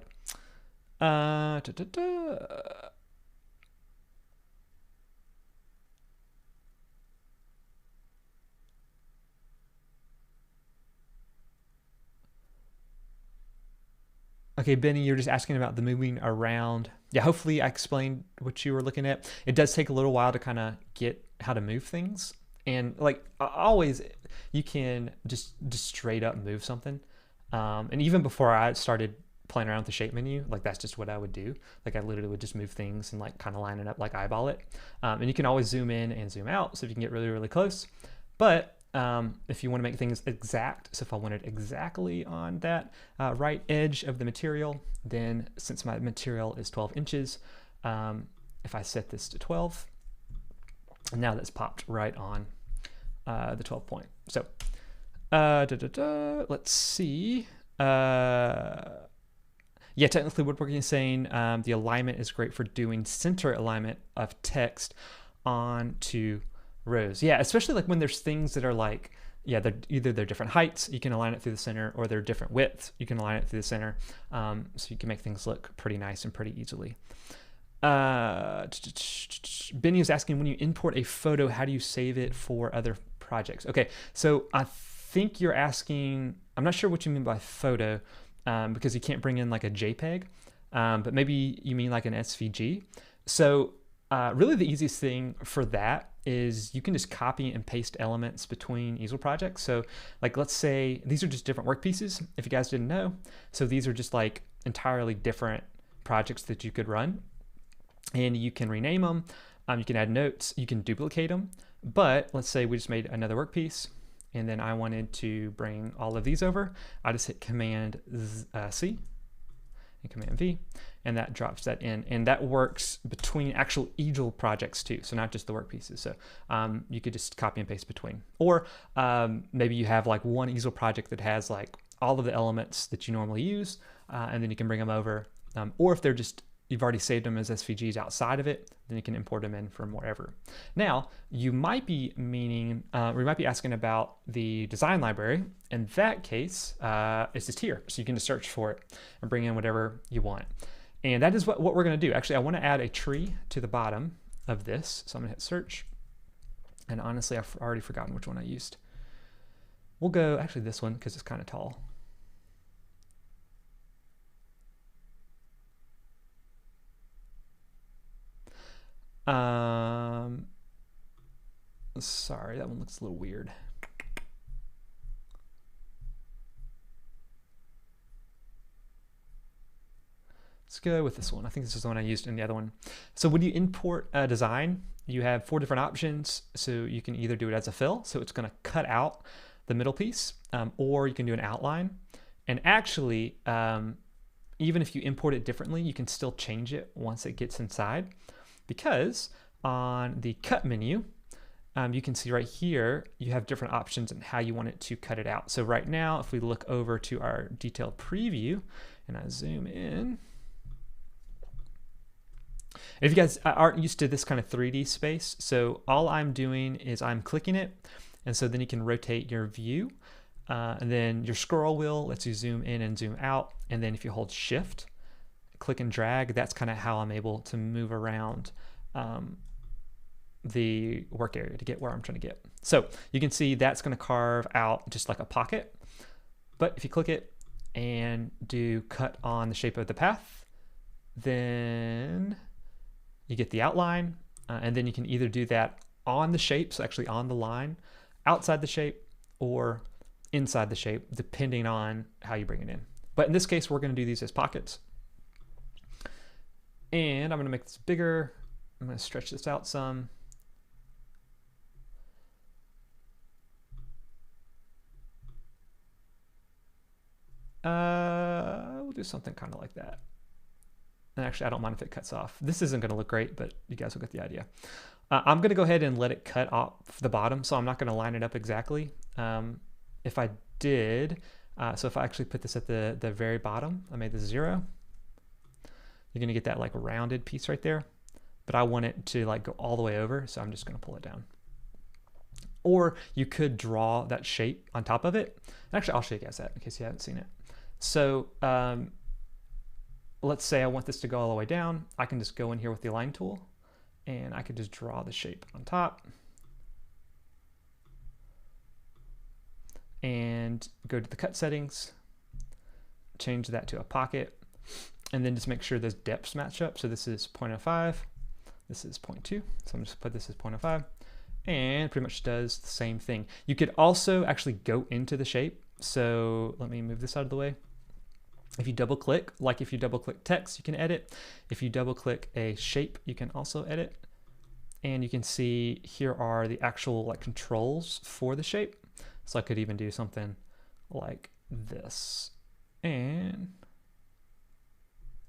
Okay, Benny, you're just asking about the moving around. Yeah, hopefully I explained what you were looking at. It does take a little while to kind of get how to move things. And like always, you can just straight up move something. And even before I started playing around with the shape menu, like that's just what I would do. Like I literally would just move things and like kind of line it up, like eyeball it. And you can always zoom in and zoom out so if you can get really, really close. But if you want to make things exact, so if I wanted exactly on that right edge of the material, then since my material is 12 inches, if I set this to 12, and now that's popped right on the 12 point. So let's see. Yeah, technically woodworking is saying the alignment is great for doing center alignment of text onto rows. Yeah, especially like when there's things that are like, yeah, they're different heights, you can align it through the center, or they're different widths, you can align it through the center. So you can make things look pretty nice and pretty easily. Benny was asking, when you import a photo, how do you save it for other projects? Okay, so I think you're asking, I'm not sure what you mean by photo, because you can't bring in like a JPEG, but maybe you mean like an SVG. So really the easiest thing for that is you can just copy and paste elements between easel projects. So like, let's say these are just different work pieces, if you guys didn't know. So these are just like entirely different projects that you could run, and you can rename them. You can add notes, you can duplicate them. But let's say we just made another work piece and then I wanted to bring all of these over. I just hit Command C and Command V, and that drops that in, and that works between actual easel projects too, so not just the work pieces. So you could just copy and paste between, or maybe you have like one easel project that has like all of the elements that you normally use, and then you can bring them over, or if they're just, you've already saved them as SVGs outside of it, then you can import them in from wherever. Now, you might be meaning, or you might be asking about the design library. In that case, it's just here. So you can just search for it and bring in whatever you want. And that is what we're gonna do. Actually, I wanna add a tree to the bottom of this. So I'm gonna hit search. And honestly, I've already forgotten which one I used. We'll go, actually this one, because it's kind of tall. Sorry, that one looks a little weird. Let's go with this one. I think this is the one I used in the other one. So when you import a design, you have 4 different options. So you can either do it as a fill, so it's going to cut out the middle piece, or you can do an outline. And actually, even if you import it differently, you can still change it once it gets inside, because on the cut menu, you can see right here, you have different options and how you want it to cut it out. So right now, if we look over to our detailed preview and I zoom in, if you guys aren't used to this kind of 3D space, so all I'm doing is I'm clicking it, and so then you can rotate your view, and then your scroll wheel lets you zoom in and zoom out, and then if you hold shift, click and drag, that's kind of how I'm able to move around the work area to get where I'm trying to get. So you can see that's going to carve out just like a pocket, but if you click it and do cut on the shape of the path, then you get the outline, and then you can either do that on the shape, so actually on the line, outside the shape, or inside the shape, depending on how you bring it in. But in this case, we're going to do these as pockets. And I'm going to make this bigger. I'm going to stretch this out some. We'll do something kind of like that. And actually, I don't mind if it cuts off. This isn't going to look great, but you guys will get the idea. I'm going to go ahead and let it cut off the bottom, so I'm not going to line it up exactly. If I did, so if I actually put this at the very bottom, I made this 0, you're going to get that like rounded piece right there. But I want it to like go all the way over, so I'm just going to pull it down. Or you could draw that shape on top of it. And actually, I'll show you guys that in case you haven't seen it. So let's say I want this to go all the way down. I can just go in here with the align tool, and I could just draw the shape on top and go to the cut settings, change that to a pocket, and then just make sure those depths match up. So this is 0.05, this is 0.2, so I'm just put this as 0.05, and pretty much does the same thing. You could also actually go into the shape. So let me move this out of the way. If you double click, like if you double click text, you can edit. If you double click a shape, you can also edit. And you can see here are the actual like controls for the shape. So I could even do something like this, and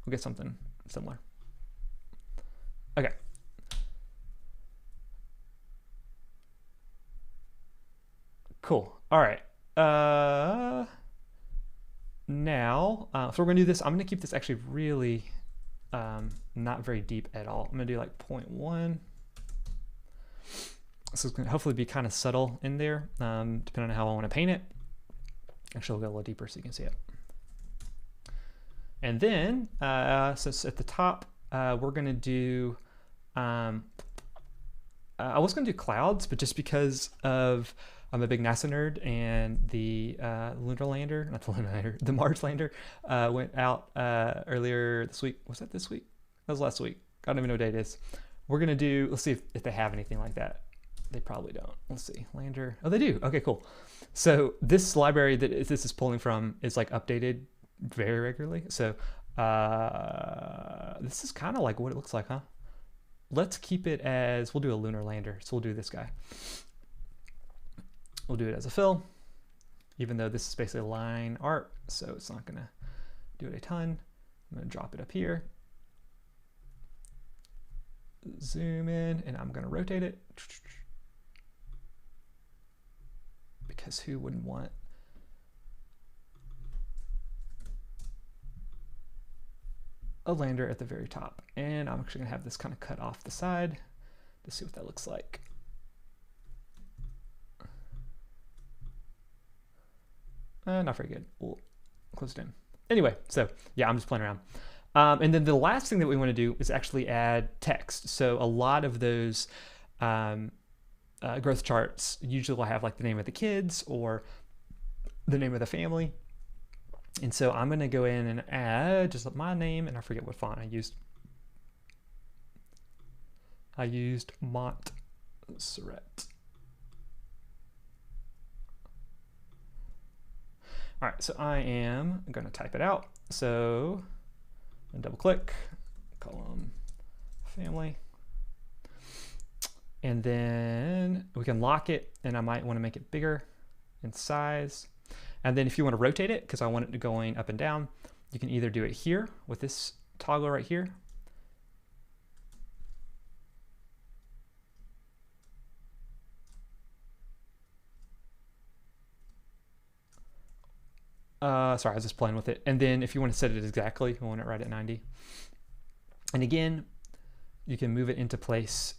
we'll get something similar. Okay. Cool. All right. Now, so we're gonna do this. I'm gonna keep this actually really not very deep at all. I'm gonna do like 0.1. So it's gonna hopefully be kind of subtle in there, depending on how I want to paint it. Actually, we'll go a little deeper so you can see it. And then, so at the top, we're gonna do. I was gonna do clouds, but just because of I'm a big NASA nerd, and the lunar lander, not the lunar lander, the Mars lander went out earlier this week. Was that this week? That was last week. I don't even know what day it is. We're gonna do, let's see if they have anything like that. They probably don't. Let's see, lander. Oh, they do. Okay, cool. So this library that this is pulling from is like updated very regularly. So this is kind of like what it looks like, huh? Let's keep it as, we'll do a lunar lander. So we'll do this guy. We'll do it as a fill, even though this is basically line art, so it's not gonna do it a ton. I'm gonna drop it up here, zoom in, and I'm gonna rotate it, because who wouldn't want a lander at the very top? And I'm actually gonna have this kind of cut off the side to see what that looks like. Not very good. We'll close it in. Anyway, so yeah, I'm just playing around. And then the last thing that we want to do is actually add text. So a lot of those growth charts usually will have like the name of the kids or the name of the family. And so I'm going to go in and add just my name, and I forget what font I used. I used Montserrat. All right, so I am going to type it out. So and double click, column family. And then we can lock it, and I might want to make it bigger in size. And then if you want to rotate it, because I want it to going up and down, you can either do it here with this toggle right here. Sorry, I was just playing with it. And then if you want to set it exactly, you want it right at 90. And again, you can move it into place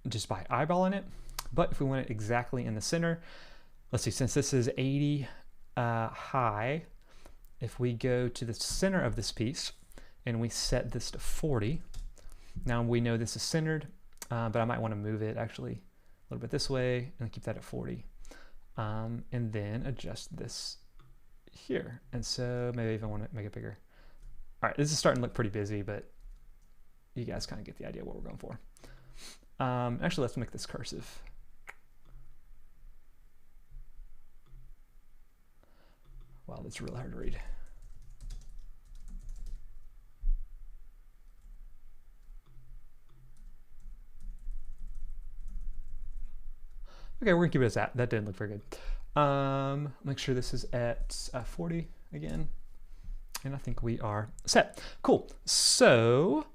just by eyeballing it. But if we want it exactly in the center, let's see, since this is 80 high, if we go to the center of this piece and we set this to 40, now we know this is centered, but I might want to move it actually a little bit this way and keep that at 40. And then adjust this here. And so maybe even want to make it bigger. All right, this is starting to look pretty busy, but you guys kind of get the idea what we're going for. Actually, let's make this cursive. Wow, that's really hard to read. Okay, we're gonna keep it as that. That didn't look very good. Make sure this is at 40 again. And I think we are set. Cool. So,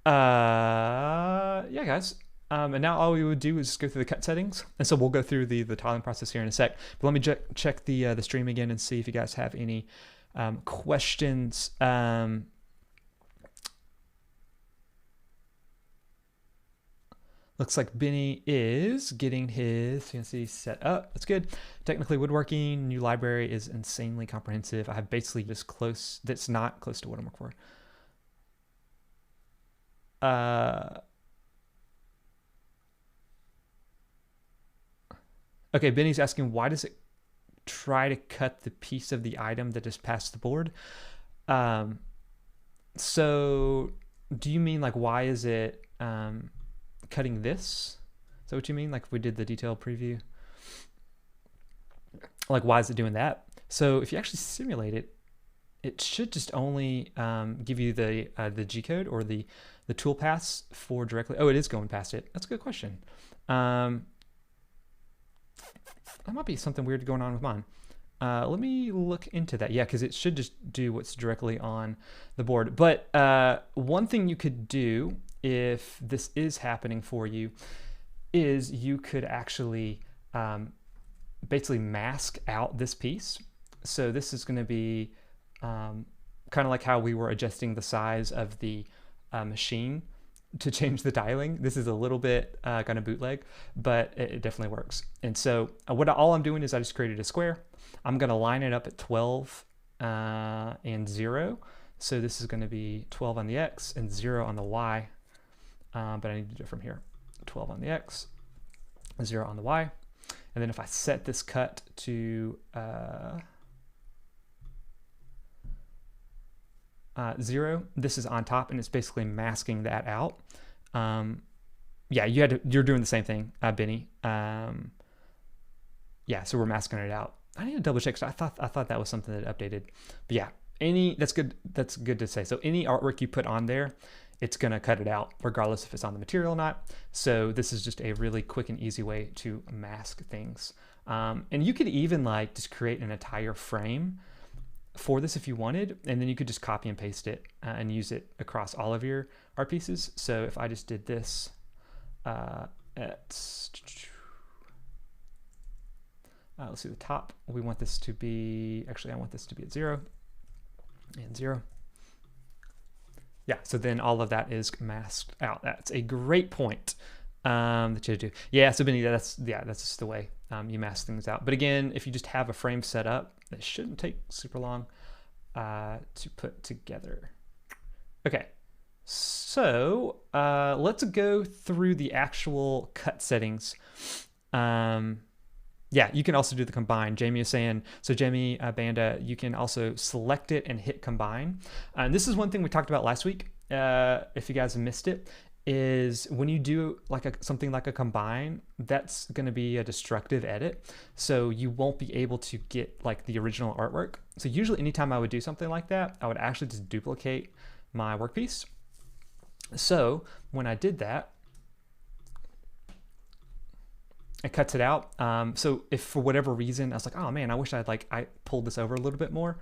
yeah, guys. And now all we would do is go through the cut settings. And so we'll go through the tiling process here in a sec. But let me check the stream again and see if you guys have any questions. Looks like Benny is getting his CNC set up. That's good. Technically woodworking, new library is insanely comprehensive. I have basically just close, that's not close to what I'm looking for. Okay, Benny's asking, why does it try to cut the piece of the item that is past the board? So do you mean like, why is it cutting this? Is that what you mean? Like if we did the detailed preview? Like why is it doing that? So if you actually simulate it, it should just only give you the G code or the tool paths for directly. Oh, it is going past it. That's a good question. That might be something weird going on with mine. Let me look into that. Yeah, because it should just do what's directly on the board. But one thing you could do if this is happening for you is you could actually basically mask out this piece. So this is going to be kind of like how we were adjusting the size of the machine to change the dialing. This is a little bit kind of bootleg, but it definitely works. And so all I'm doing is I just created a square. I'm going to line it up at 12 and 0. So this is going to be 12 on the X and 0 on the Y. But I need to do it from here. 12 on the X, 0 on the Y. And then if I set this cut to 0, this is on top, and it's basically masking that out. Yeah, you're doing the same thing, Benny. Yeah, so we're masking it out. I need to double check. So I thought that was something that updated. But yeah, that's good. That's good to say. So any artwork you put on there, it's gonna cut it out regardless if it's on the material or not. So this is just a really quick and easy way to mask things. And you could even like just create an entire frame for this if you wanted, and then you could just copy and paste it and use it across all of your art pieces. So if I just did this let's see the top, we want this to be, actually I want this to be at 0 and 0. Yeah, so then all of that is masked out. That's a great point that you do. Yeah, so Benny, that's just the way you mask things out. But again, if you just have a frame set up, it shouldn't take super long to put together. Okay, so let's go through the actual cut settings. Yeah, you can also do the combine. Jamie is saying, so Jamie Banda, you can also select it and hit combine. And this is one thing we talked about last week. If you guys missed it, is when you do like something like a combine, that's going to be a destructive edit. So you won't be able to get like the original artwork. So usually anytime I would do something like that, I would actually just duplicate my workpiece. So when I did that, it cuts it out. So if for whatever reason I was like, oh man, I wish I pulled this over a little bit more,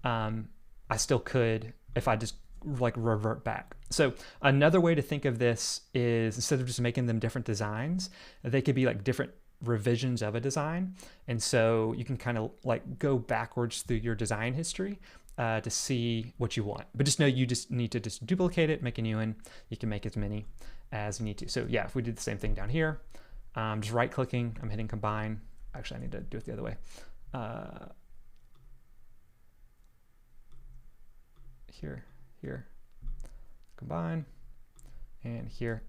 I still could if I just like revert back. So another way to think of this is, instead of just making them different designs, they could be like different revisions of a design. And so you can kind of like go backwards through your design history to see what you want. But just know you just need to just duplicate it, make a new one. You can make as many as you need to. So yeah, if we did the same thing down here, just right clicking, I'm hitting combine. Actually, I need to do it the other way. Here, combine, and here,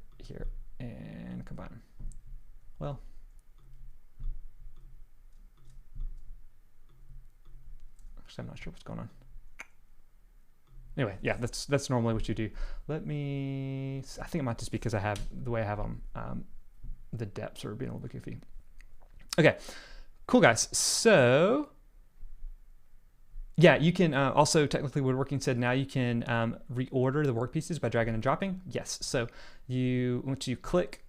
and combine. Well, actually, I'm not sure what's going on. Anyway, yeah, that's normally what you do. I think it might just be because I have the way I have them. The depths are being a little bit goofy. Okay, cool guys. So yeah, you can also, technically woodworking said now you can reorder the work pieces by dragging and dropping. Yes, so once you click,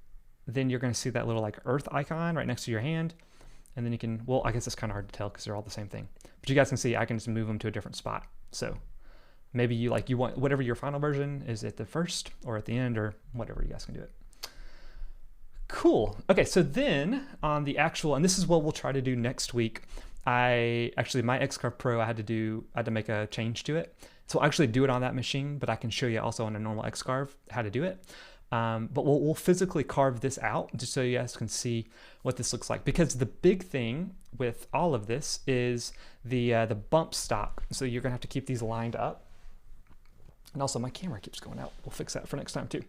then you're going to see that little like earth icon right next to your hand. And then you can, well, I guess it's kind of hard to tell because they're all the same thing. But you guys can see I can just move them to a different spot. So maybe you want whatever your final version is, at the first or at the end or whatever, you guys can do it. Cool. Okay, so then on the actual, and this is what we'll try to do next week. My X-Carve Pro, I had to make a change to it. So I'll actually do it on that machine, but I can show you also on a normal X-Carve how to do it. But we'll physically carve this out just so you guys can see what this looks like. Because the big thing with all of this is the bump stock. So you're gonna have to keep these lined up. And also my camera keeps going out. We'll fix that for next time too.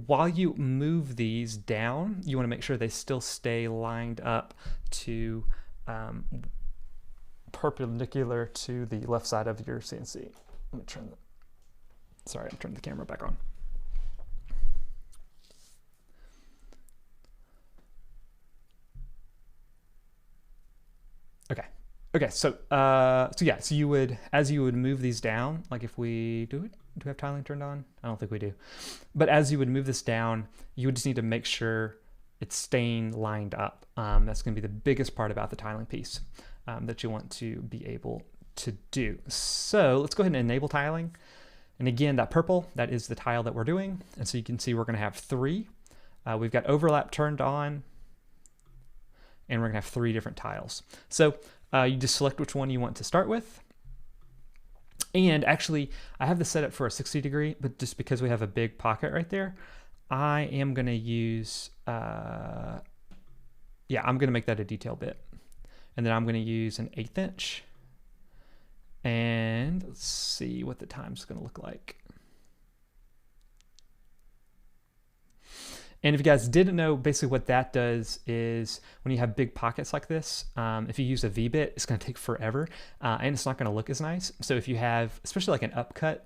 While you move these down, you want to make sure they still stay lined up to perpendicular to the left side of your CNC. Let me turn I'm turning the camera back on. Okay, so you would, as you would move these down, like if we do we have tiling turned on? I don't think we do. But as you would move this down, you would just need to make sure it's staying lined up. That's going to be the biggest part about the tiling piece that you want to be able to do. So let's go ahead and enable tiling. And again, that purple, that is the tile that we're doing. And so you can see we're going to have 3. We've got overlap turned on, and we're going to have 3 different tiles. So you just select which one you want to start with. And actually, I have this set up for a 60 degree, but just because we have a big pocket right there, I am going to use, I'm going to make that a detail bit. And then I'm going to use an 1/8 inch. And let's see what the time's going to look like. And if you guys didn't know, basically what that does is when you have big pockets like this, if you use a V-bit, it's going to take forever and it's not going to look as nice. So if you have, especially like an upcut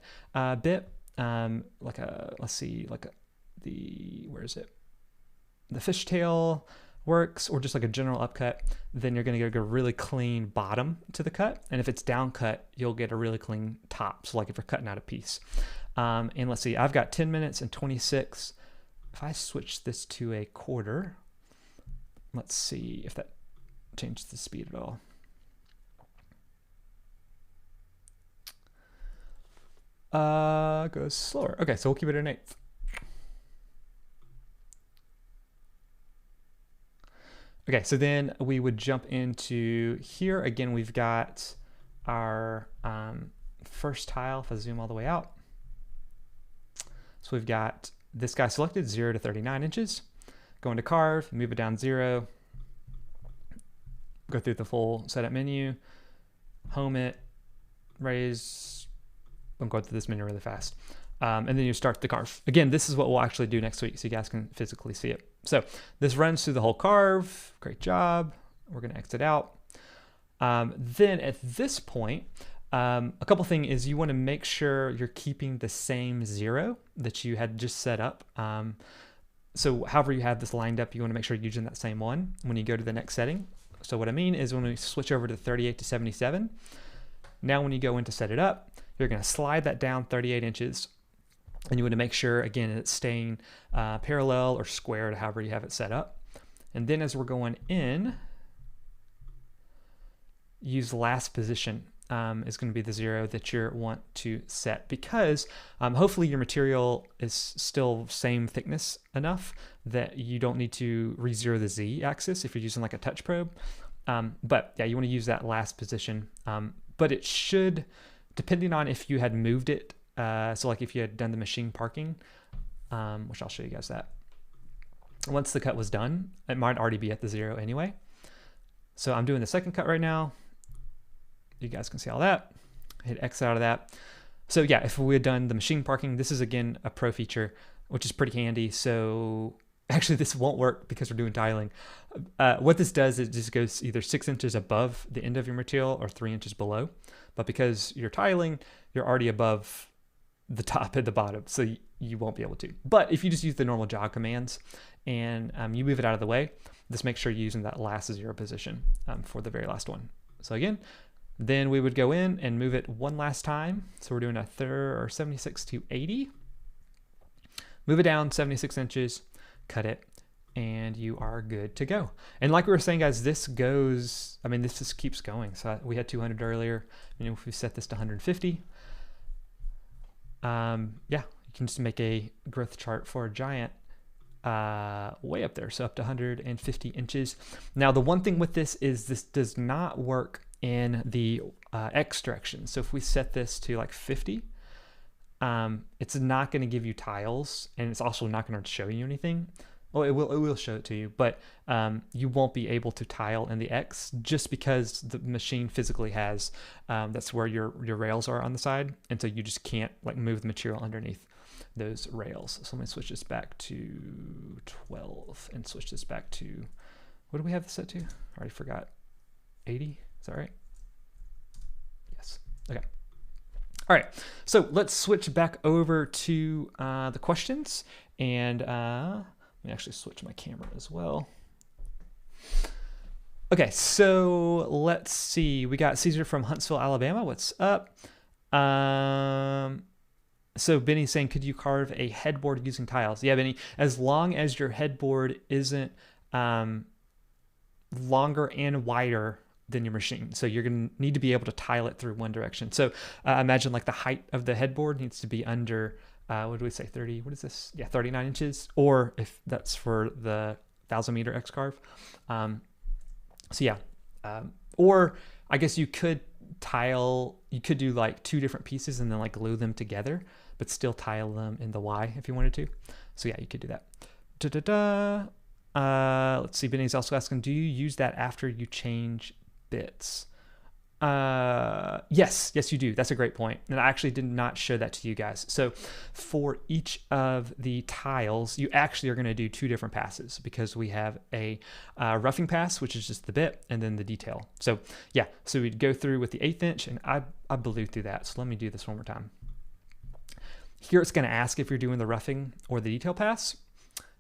bit, the fishtail works, or just like a general upcut, then you're going to get a really clean bottom to the cut. And if it's down cut, you'll get a really clean top. So like if you're cutting out a piece. And let's see, I've got 10 minutes and 26. If I switch this to a 1/4, let's see if that changes the speed at all. Goes slower. Okay, so we'll keep it at 1/8. Okay, so then we would jump into here. Again, we've got our first tile, if I zoom all the way out. So we've got this guy selected, 0 to 39 inches. Go into carve, move it down 0. Go through the full setup menu, home it, raise. I'm going through this menu really fast. And then you start the carve. Again, this is what we'll actually do next week so you guys can physically see it. So this runs through the whole carve. Great job. We're going to exit out. Then at this point, A couple things is you want to make sure you're keeping the same 0 that you had just set up. So however you have this lined up, you want to make sure you're using that same one when you go to the next setting. So what I mean is when we switch over to 38 to 77, now when you go in to set it up, you're going to slide that down 38 inches. And you want to make sure, again, it's staying parallel or square to however you have it set up. And then as we're going in, use last position is going to be the 0 that you want to set, because hopefully your material is still same thickness enough that you don't need to re-zero the Z axis if you're using like a touch probe. But yeah, you want to use that last position. But it should, depending on if you had moved it, so like if you had done the machine parking, which I'll show you guys that. Once the cut was done, it might already be at the 0 anyway. So I'm doing the second cut right now. You guys can see all that. Hit X out of that. So yeah, if we had done the machine parking, this is again a pro feature, which is pretty handy. So actually this won't work because we're doing tiling. What this does is it just goes either 6 inches above the end of your material or 3 inches below. But because you're tiling, you're already above the top and the bottom, so you won't be able to. But if you just use the normal jog commands and you move it out of the way, just make sure you're using that last 0 position for the very last one. So again, then we would go in and move it one last time. So we're doing a third or 76 to 80. Move it down 76 inches, cut it, and you are good to go. And like we were saying, guys, this goes, I mean, this just keeps going. So we had 200 earlier. If we set this to 150, yeah, you can just make a growth chart for a giant way up there. So up to 150 inches. Now, the one thing with this is this does not work in the X direction. So if we set this to like 50, it's not going to give you tiles, and it's also not going to show you anything. Well, it will show it to you, but you won't be able to tile in the X just because the machine physically has, that's where your rails are on the side. And so you just can't like move the material underneath those rails. So let me switch this back to 12 and switch this back to, what do we have this set to? I already forgot. 80, is that right? Yes, okay. All right, so let's switch back over to the questions, and let me actually switch my camera as well. Okay, so let's see. We got Caesar from Huntsville, Alabama. What's up? So Benny's saying, could you carve a headboard using tiles? Yeah, Benny, as long as your headboard isn't longer and wider than your machine. So you're going to need to be able to tile it through one direction. So imagine like the height of the headboard needs to be under, what do we say, 30, what is this? Yeah, 39 inches, or if that's for the 1,000-meter X-carve. So yeah, or I guess you could tile, you could do like 2 different pieces and then like glue them together, but still tile them in the Y if you wanted to. So yeah, you could do that. Let's see, Benny's also asking, do you use that after you change bits? Yes, you do. That's a great point. And I actually did not show that to you guys. So for each of the tiles, you actually are going to do 2 different passes, because we have a roughing pass, which is just the bit, and then the detail. So yeah, so we'd go through with the 1/8 inch, and I blew through that. So let me do this one more time. Here it's going to ask if you're doing the roughing or the detail pass.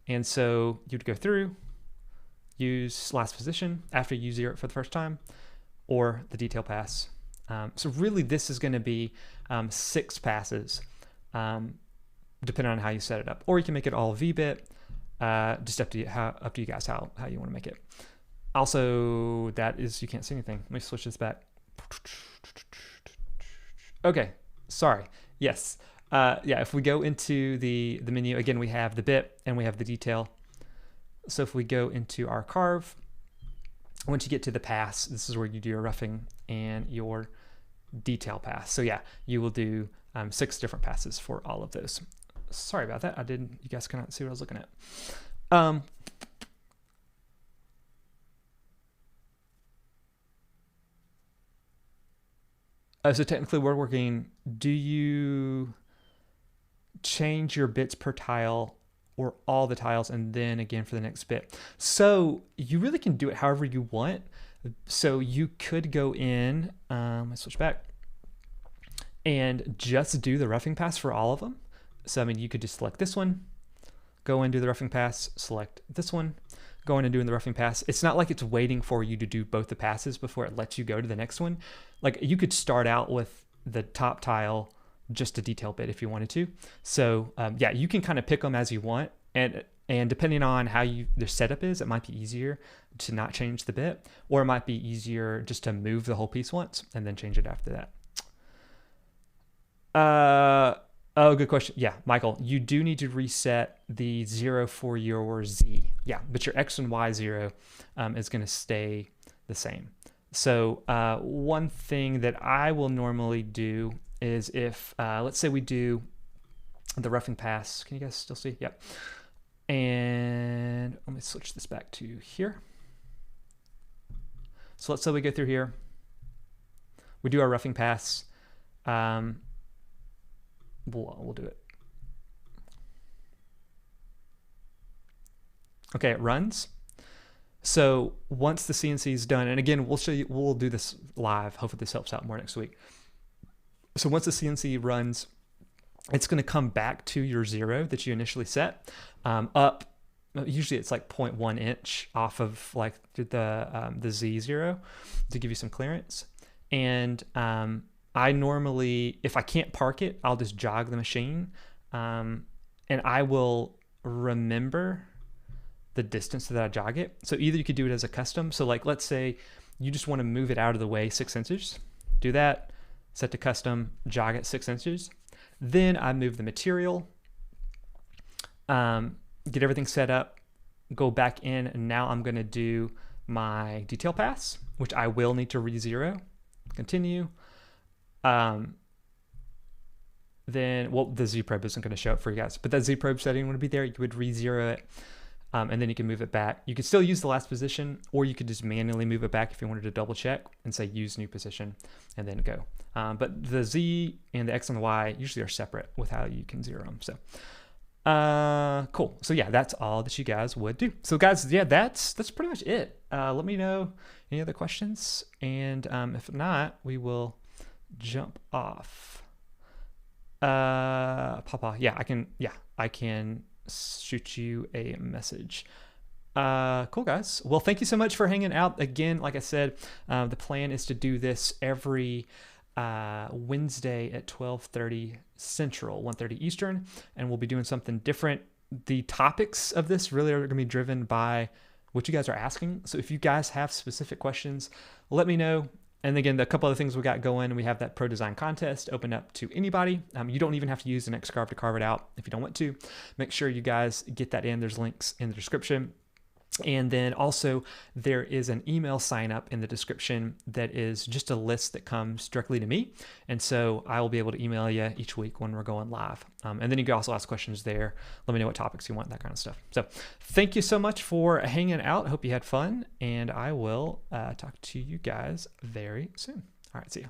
And so you'd go through, use last position after you zero it for the first time, or the detail pass. So really this is going to be 6 passes, depending on how you set it up. Or you can make it all V-bit, just up to you guys how you want to make it. Also, that is, you can't see anything. Let me switch this back. Okay, sorry. Yes. Yeah, if we go into the menu, again, we have the bit and we have the detail. So if we go into our carve, once you get to the pass, this is where you do your roughing and your detail pass. So yeah, you will do 6 different passes for all of those. Sorry about that. You guys cannot see what I was looking at. So technically we're working, do you change your bits per tile or all the tiles and then again for the next bit? So you really can do it however you want. So you could go in, let's switch back. and just do the roughing pass for all of them. So, I mean, you could just select this one, go and do the roughing pass, select this one, go in and doing the roughing pass. It's not like it's waiting for you to do both the passes before it lets you go to the next one. Like, you could start out with the top tile, just a detail bit if you wanted to. So yeah, you can kind of pick them as you want. And depending on how their setup is, it might be easier to not change the bit, or it might be easier just to move the whole piece once and then change it after that. Oh, good question. Yeah, Michael, you do need to reset the 0 for your Z. Yeah, but your X and Y 0 is going to stay the same. So one thing that I will normally do is if, let's say we do the roughing pass. Can you guys still see? Yep. And let me switch this back to here. So let's say we go through here. We do our roughing pass. We'll do it. Okay, it runs. So once the CNC is done, and again, we'll show you, we'll do this live. Hopefully this helps out more next week. So once the CNC runs, it's going to come back to your 0 that you initially set, up. Usually it's like 0.1 inch off of like the Z0 to give you some clearance. And I normally, if I can't park it, I'll just jog the machine, and I will remember the distance that I jog it. So either you could do it as a custom. So like, let's say you just want to move it out of the way 6 inches. Do that, set to custom, jog it 6 inches. Then I move the material, get everything set up, go back in, and now I'm going to do my detail pass, which I will need to re-0. Continue. Then, well, the Z probe isn't going to show up for you guys, but that Z probe setting would be there. You would re-0 it, and then you can move it back. You could still use the last position, or you could just manually move it back if you wanted to double check and say use new position and then go. But the Z and the X and the Y usually are separate with how you can 0 them. So cool. So yeah, that's all that you guys would do. So guys, yeah, that's pretty much it. Let me know any other questions, and if not, we will jump off. Papa, yeah, I can shoot you a message. Cool, guys. Well, thank you so much for hanging out. Again, like I said, the plan is to do this every Wednesday at 12:30 Central, 1:30 Eastern, and we'll be doing something different. The topics of this really are going to be driven by what you guys are asking. So if you guys have specific questions, let me know. And again, a couple other things we got going. We have that Pro Design contest open up to anybody. You don't even have to use an X-Carve to carve it out if you don't want to. Make sure you guys get that in. There's links in the description. And then also there is an email sign up in the description that is just a list that comes directly to me. And so I will be able to email you each week when we're going live. And then you can also ask questions there. Let me know what topics you want, that kind of stuff. So thank you so much for hanging out. I hope you had fun, and I will talk to you guys very soon. All right, see ya.